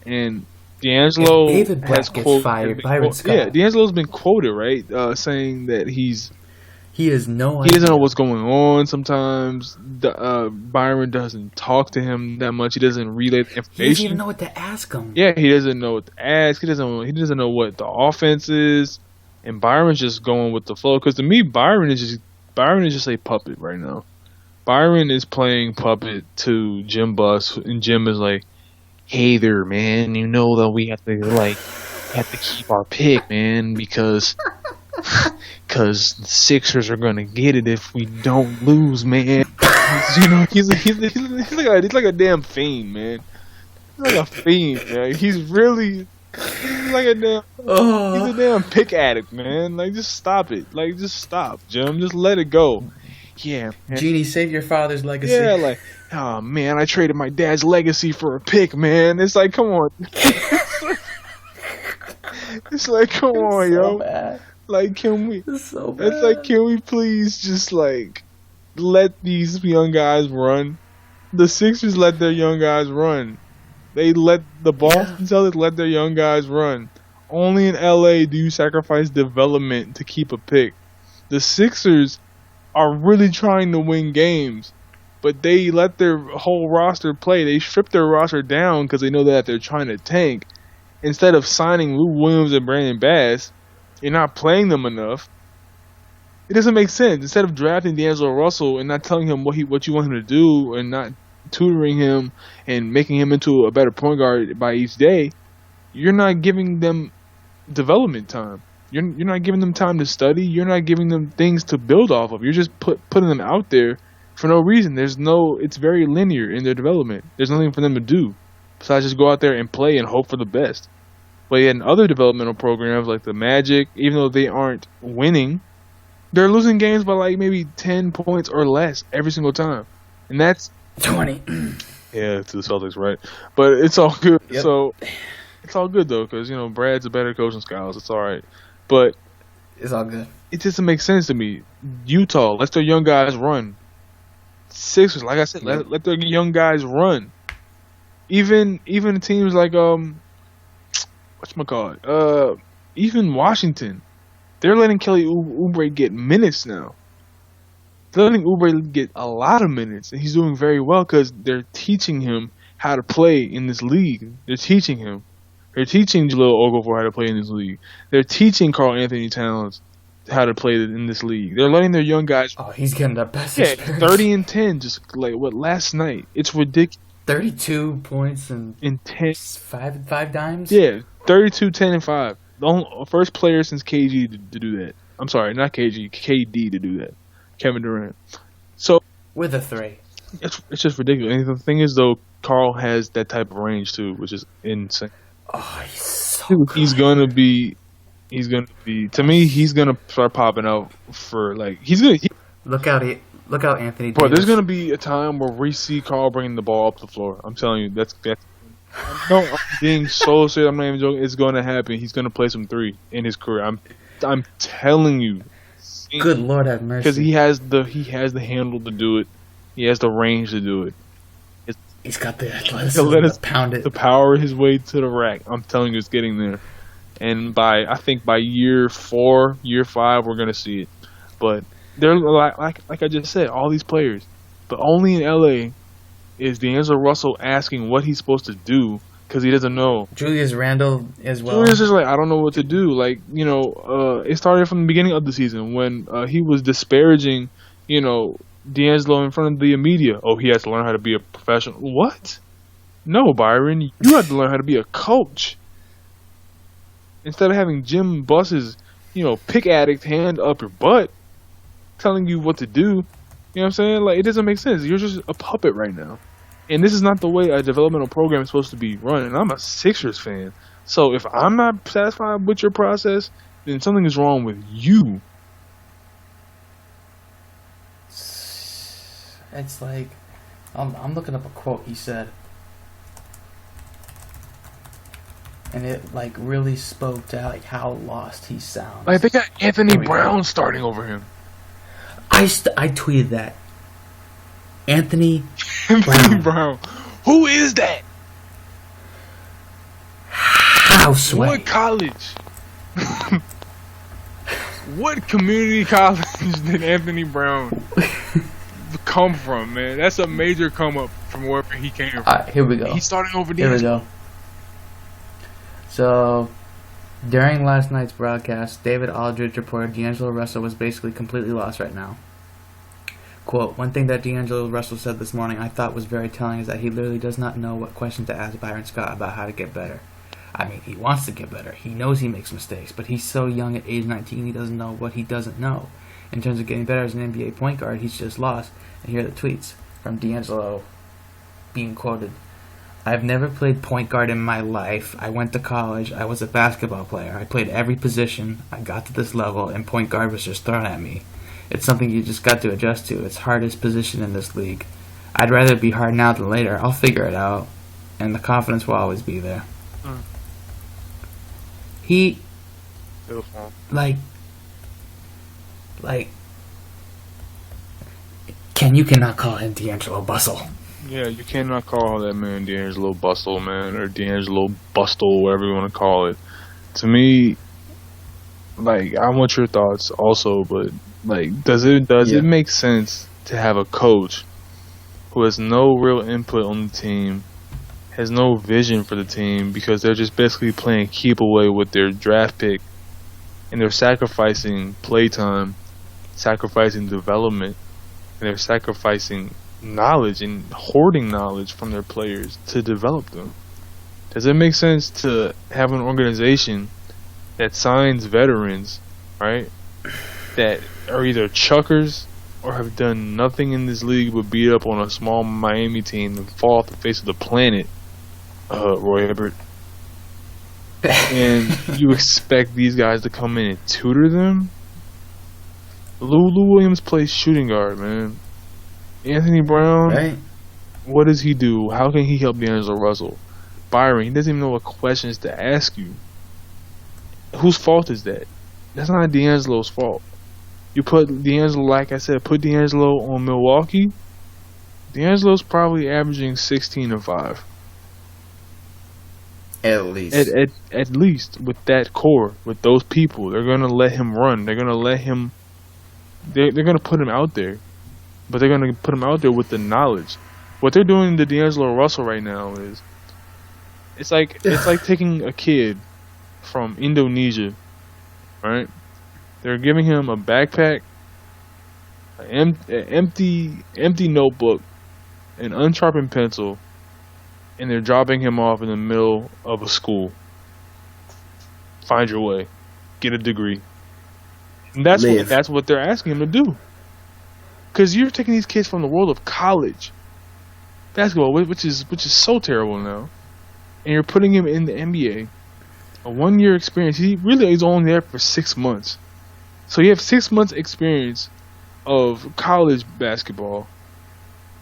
and D'Angelo David Black gets fired. Byron Scott. Yeah, D'Angelo's been quoted, right, saying that he doesn't know what's going on. Sometimes Byron doesn't talk to him that much. He doesn't relay the information. He doesn't even know what to ask him. Yeah, he doesn't know what to ask. He doesn't know what the offense is, and Byron's just going with the flow. Because to me, Byron is just a puppet right now. Byron is playing puppet to Jim Buss, and Jim is like, "Hey there, man. You know that we have to keep our pick, man, because the Sixers are gonna get it if we don't lose, man." You know, he's like a damn fiend, man. He's like a fiend, man. He's like a damn. He's a damn pick addict, man. Like, just stop it. Like, just stop, Jim. Just let it go. Yeah, man. Genie, save your father's legacy. Yeah, like, oh man, I traded my dad's legacy for a pick, man. It's like, come on. It's like, come on, yo. Bad. Like, can we? It's so bad. It's like, can we please just like let these young guys run? The Sixers let their young guys run. They let the Boston Celtics let their young guys run. Only in LA do you sacrifice development to keep a pick. The Sixers are really trying to win games, but they let their whole roster play. They strip their roster down because they know that they're trying to tank. Instead of signing Lou Williams and Brandon Bass, you're not playing them enough. It doesn't make sense. Instead of drafting D'Angelo Russell and not telling him what you want him to do and not tutoring him and making him into a better point guard by each day, you're not giving them development time. You're not giving them time to study. You're not giving them things to build off of. You're just putting them out there for no reason. It's very linear in their development. There's nothing for them to do besides just go out there and play and hope for the best. But in other developmental programs like the Magic, even though they aren't winning, they're losing games by like maybe 10 points or less every single time. And that's 20. Yeah, to the Celtics, right? But it's all good. Yep. So it's all good though, because Brad's a better coach than Skiles. It's all right. But it's all good. It doesn't make sense to me. Utah, let their young guys run. Sixers, like I said, let their young guys run. Even teams like whatchamacallit, even Washington, they're letting Kelly Oubre get minutes now. They're letting Oubre get a lot of minutes, and he's doing very well because they're teaching him how to play in this league. They're teaching him. They're teaching Jahlil Okafor how to play in this league. They're teaching Karl Anthony Towns how to play in this league. They're letting their young guys. Oh, he's getting the best experience. 30 and 10, just like last night. It's ridiculous. 32 points and 10. Five dimes? Yeah, 32, 10, and 5. The first player since KG to do that. I'm sorry, not KG, KD to do that. Kevin Durant. So with a 3. It's just ridiculous. And the thing is, though, Karl has that type of range too, which is insane. Oh, he's so good. He's gonna be. To me, he's gonna start popping out for like. Look out, Anthony. Bro, there's gonna be a time where we see Karl bringing the ball up the floor. I'm telling you, that's. No, I'm being so serious. I'm not even joking. It's gonna happen. He's gonna play some 3 in his career. I'm telling you. Good Lord, have mercy. Because he has the handle to do it. He has the range to do it. He's got the athleticism to pound it. To power his way to the rack. I'm telling you, it's getting there. And I think by year 4, year 5, we're gonna see it. But they're like I just said, all these players. But only in LA is D'Angelo Russell asking what he's supposed to do because he doesn't know. Julius Randle as well. Julius is like, I don't know what to do. Like, it started from the beginning of the season when he was disparaging, D'Angelo in front of the media. Oh, he has to learn how to be a professional. What? No, Byron. You have to learn how to be a coach. instead of having Jim Buss's, pick addict hand up your butt, telling you what to do. You know what I'm saying? Like, it doesn't make sense. You're just a puppet right now. And this is not the way a developmental program is supposed to be run. And I'm a Sixers fan. So if I'm not satisfied with your process, then something is wrong with you. It's like, I'm looking up a quote he said. And it, like, really spoke to how lost he sounds. Like, they got Anthony Brown starting over him. I tweeted that. Anthony Brown. Who is that? Houseway. What college? What community college did Anthony Brown come from, man? That's a major come up from where he came from. Alright, here we go. He's starting over Here we go. So, during last night's broadcast, David Aldridge reported D'Angelo Russell was basically completely lost right now. Quote, one thing that D'Angelo Russell said this morning I thought was very telling is that he literally does not know what question to ask Byron Scott about how to get better. I mean, he wants to get better. He knows he makes mistakes, but he's so young at age 19 he doesn't know what he doesn't know. In terms of getting better as an NBA point guard, he's just lost. And here are the tweets from D'Angelo being quoted. I've never played point guard in my life. I went to college. I was a basketball player. I played every position. I got to this level, and point guard was just thrown at me. It's something you just got to adjust to. It's hardest position in this league. I'd rather it be hard now than later. I'll figure it out, and the confidence will always be there. He, like, you cannot call him D'Angelo Bustle. Yeah, you cannot call that man D'Angelo Bustle, man, or D'Angelo Bustle, whatever you want to call it. To me, like, I want your thoughts also, but, like, does it make sense to have a coach who has no real input on the team, has no vision for the team, because they're just basically playing keep away with their draft pick, and they're sacrificing playtime, sacrificing development, and they're sacrificing knowledge and hoarding knowledge from their players to develop them? Does it make sense to have an organization that signs veterans, right, that are either chuckers or have done nothing in this league but beat up on a small Miami team and fall off the face of the planet, Roy Hibbert, and you expect these guys to come in and tutor them? Lou Williams plays shooting guard, man. Anthony Brown, right? What does he do? How can he help D'Angelo Russell? Byron, he doesn't even know what questions to ask you. Whose fault is that? That's not D'Angelo's fault. You put D'Angelo, like I said, put D'Angelo on Milwaukee. D'Angelo's probably averaging 16 and 5. At least. At least with that core, with those people, they're gonna let him run. They're gonna let him. They're gonna put him out there, but they're gonna put him out there with the knowledge. What they're doing to D'Angelo Russell right now is, it's like taking a kid from Indonesia, right? They're giving him a backpack, an empty notebook, an unsharpened pencil, and they're dropping him off in the middle of a school. Find your way, get a degree, and that's what they're asking him to do. Because you're taking these kids from the world of college basketball, which is so terrible now, and you're putting him in the NBA, a 1-year experience. He really is only there for 6 months, so you have 6 months experience of college basketball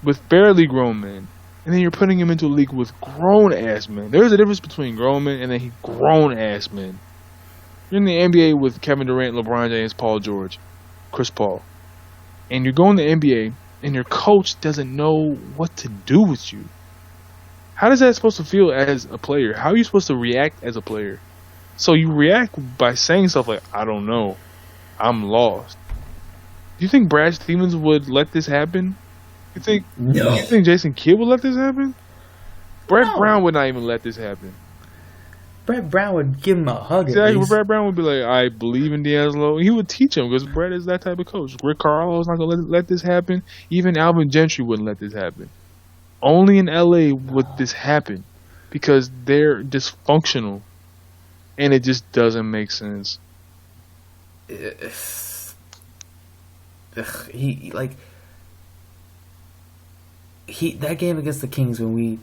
with barely grown men, and then you're putting him into a league with grown ass men. There's a difference between grown men and then grown ass men. You're in the NBA with Kevin Durant, LeBron James, Paul George, Chris Paul, and you're going to the NBA, and your coach doesn't know what to do with you. How is that supposed to feel as a player? How are you supposed to react as a player? So you react by saying stuff like, I don't know, I'm lost. Do you think Brad Stevens would let this happen? You think Jason Kidd would let this happen? Brett Brown would not even let this happen. Brett Brown would give him a hug. Exactly. Brett Brown would be like, I believe in D'Angelo. He would teach him because Brett is that type of coach. Rick Carlisle's not going to let this happen. Even Alvin Gentry wouldn't let this happen. Only in LA would this happen because they're dysfunctional. and it just doesn't make sense. He that game against the Kings when we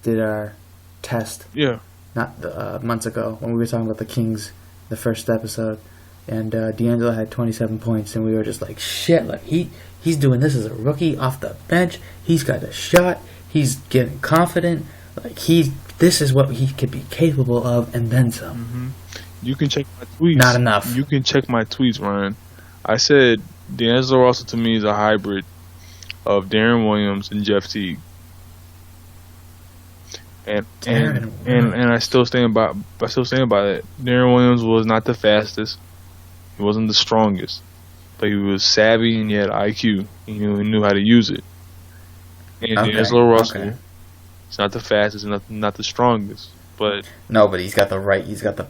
did our test. Yeah. Not months ago when we were talking about the Kings, the first episode, and D'Angelo had 27 points, and we were just like, shit, like he's doing this as a rookie off the bench. He's got a shot. He's getting confident. Like this is what he could be capable of, and then some. Mm-hmm. You can check my tweets. Not enough. You can check my tweets, Ryan. I said D'Angelo Russell to me is a hybrid of Darren Williams and Jeff Teague. And I still stand by that. Darren Williams was not the fastest. He wasn't the strongest. But he was savvy and he had IQ. He knew how to use it. And D'Angelo Russell, he's not the fastest and not the strongest. But no, but he's got the right. He's got the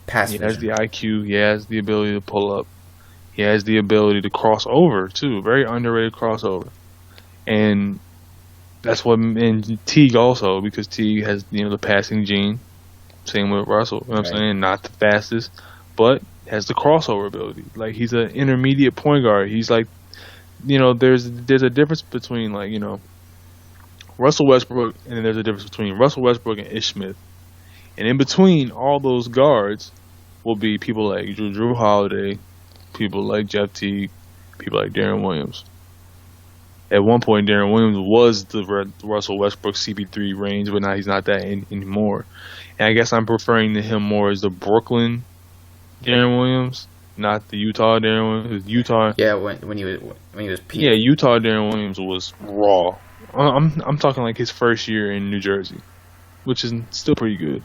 pass. He has the IQ. He has the ability to pull up. He has the ability to cross over too. Very underrated crossover. And that's what, and Teague also, because Teague has the passing gene. Same with Russell. You know what I'm saying? Not the fastest, but has the crossover ability. Like, he's an intermediate point guard. He's like, there's a difference between Russell Westbrook, and then there's a difference between Russell Westbrook and Ish Smith. And in between all those guards will be people like Drew Holiday, people like Jeff Teague, people like Darren Williams. At one point, Darren Williams was the Russell Westbrook CP3 range, but now he's not that anymore. And I guess I'm preferring to him more as the Brooklyn Darren Williams, not the Utah Darren Williams. Utah, yeah, when he was peak. Yeah, Utah Darren Williams was raw. I'm talking like his first year in New Jersey, which is still pretty good.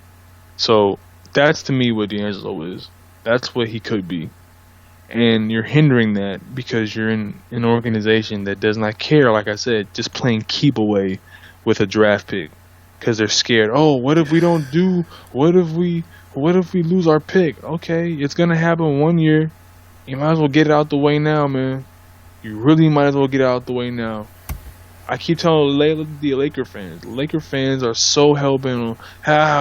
So that's to me what D'Angelo is. That's what he could be. And you're hindering that because you're in an organization that does not care, like I said, just playing keep away with a draft pick because they're scared. Oh, what if we don't do? What if we lose our pick? Okay, it's gonna happen one year. You might as well get it out the way now, man. You really might as well get it out the way now. I keep telling the Laker fans. Laker fans are so hell-bent on,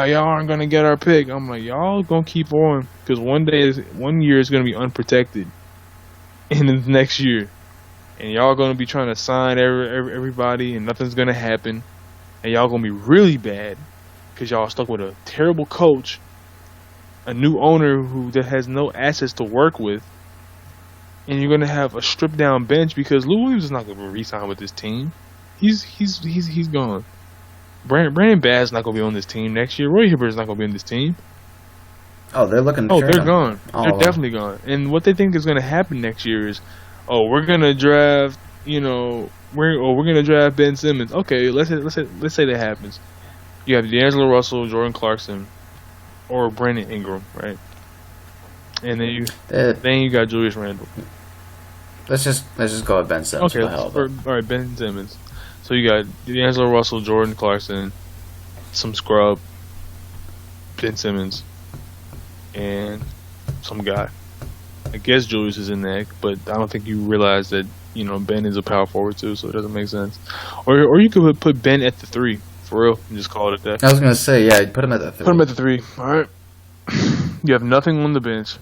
y'all aren't going to get our pick. I'm like, y'all going to keep on. Because one year is going to be unprotected. And then the next year. And y'all going to be trying to sign everybody and nothing's going to happen. And y'all going to be really bad. Because y'all are stuck with a terrible coach. A new owner who has no assets to work with. And you're going to have a stripped-down bench because Lou Williams is not going to re-sign with this team. He's gone. Brandon Bass is not going to be on this team next year. Roy Hibbert is not going to be on this team. Oh, they're looking. They're gone. They're definitely gone. And what they think is going to happen next year is, we're going to draft. We're going to draft Ben Simmons. Okay, let's say that happens. You have D'Angelo Russell, Jordan Clarkson, or Brandon Ingram, right? And then you got Julius Randle. Let's just go with Ben Simmons. Okay, all right, Ben Simmons. So you got D'Angelo Russell, Jordan Clarkson, some scrub, Ben Simmons, and some guy. I guess Julius is in there, but I don't think you realize that Ben is a power forward too, so it doesn't make sense. Or you could put Ben at the 3 for real and just call it that. I was gonna say, yeah, put him at the 3. Put him at the 3. All right. You have nothing on the bench.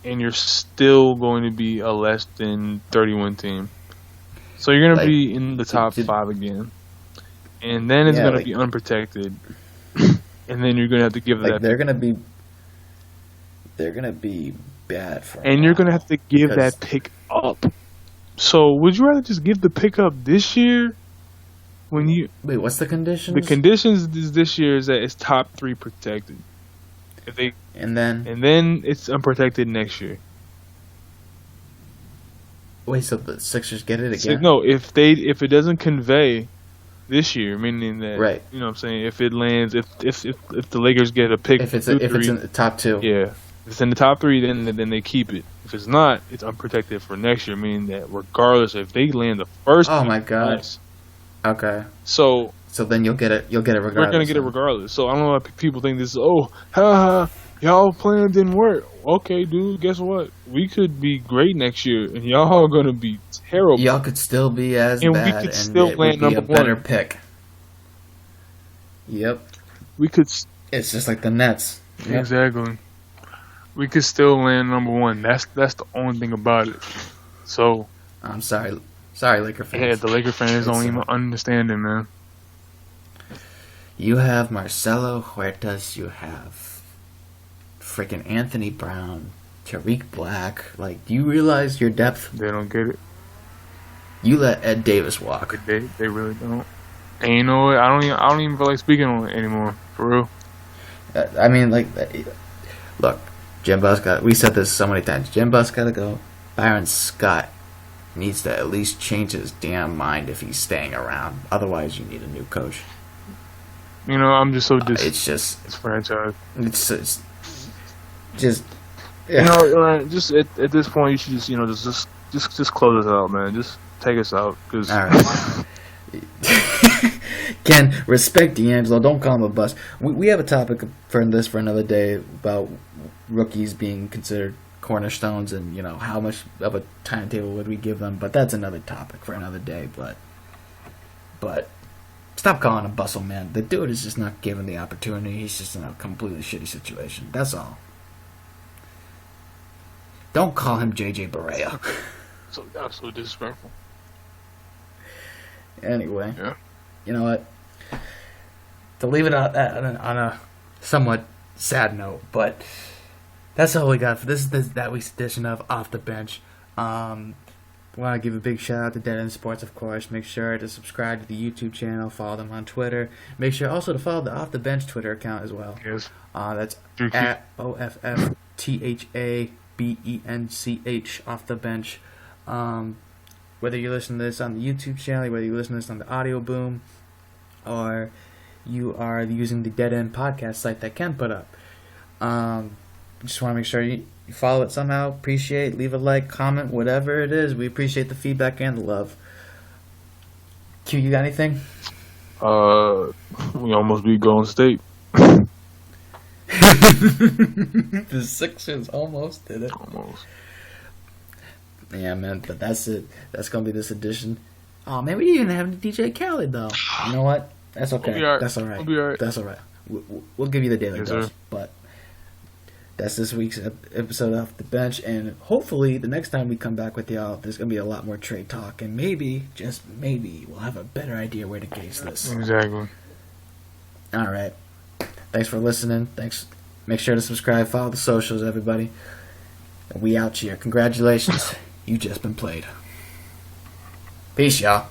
And you're still going to be a less than 31 team. So you're going to be in the top 5 again. And then it's going to be unprotected. And then you're going to have to give that. They're going to be bad for. And you're going to have to give that pick up. So would you rather just give the pick up this year? Wait, what's the conditions? The conditions this year is that it's top 3 protected. And then it's unprotected next year. Wait, so the Sixers get it again? No, if it doesn't convey this year, meaning that right. You know what I'm saying, if it lands, if the Lakers get a pick, if it's in the top 2, yeah, if it's in the top 3, then they keep it. If it's not, it's unprotected for next year, meaning that regardless if they land the first, oh my god, okay, so then you'll get it regardless. We're gonna get it regardless. So I don't know why people think this is y'all plan didn't work. Okay, dude, guess what? We could be great next year, and y'all are gonna be terrible. Y'all could still be as and bad, we could still land be number a better one. pick. Yep. We could It's just like the Nets. Yep. Exactly. We could still land number one. That's the only thing about it. So I'm sorry, Laker fans. yeah, the Laker fans don't even understand it, man. You have Marcelo Huertas. You have freaking Anthony Brown, Tariq Black. Like, do you realize your depth? They don't get it. You let Ed Davis walk. They really don't. And you know what? I don't even feel like speaking on it anymore. For real. I mean, like, look, Jim Buss we said this so many times. Jim Buss gotta go. Byron Scott needs to at least change his damn mind if he's staying around. Otherwise, you need a new coach. You know, I'm just so it's just this franchise. It's just you know, just at this point, you should just close us out, man. Just take us out, cause. All right. Ken, respect D'Angelo. Don't call him a bust. We have a topic for another day about rookies being considered cornerstones, and you know how much of a timetable would we give them. But that's another topic for another day. But stop calling him bustle, man. The dude is just not given the opportunity. He's just in a completely shitty situation. That's all. Don't call him JJ Barea. So absolutely disrespectful. Anyway, yeah. You know what? To leave it on a somewhat sad note, but that's all we got for that week's edition of Off the Bench. Want to give a big shout out to Dead End Sports, of course. Make sure to subscribe to the YouTube channel, follow them on Twitter. Make sure also to follow the Off the Bench Twitter account as well. Yes. That's at OFFTHABENCH Off the Bench. Whether you listen to this on the YouTube channel, whether you listen to this on the audio boom, or you are using the Dead End podcast site that Ken put up. Just want to make sure you follow it somehow. Appreciate, leave a like, comment, whatever it is. We appreciate the feedback and the love. Q, you got anything? We almost beat Golden State. The Sixers almost did it. Almost. Yeah, man, but that's it. That's going to be this edition. Oh, man, we didn't even have DJ Khaled, though. You know what? That's okay. We'll be all right. That's all right. We'll be all right. That's all right. We'll give you the daily Yes, dose. sir. But that's this week's episode of The Bench. And hopefully, the next time we come back with y'all, there's going to be a lot more trade talk. And maybe, just maybe, we'll have a better idea where to gauge this. Exactly. All right. Thanks for listening. Thanks. Make sure to subscribe. Follow the socials, everybody. We out here. Congratulations. You just been played. Peace, y'all.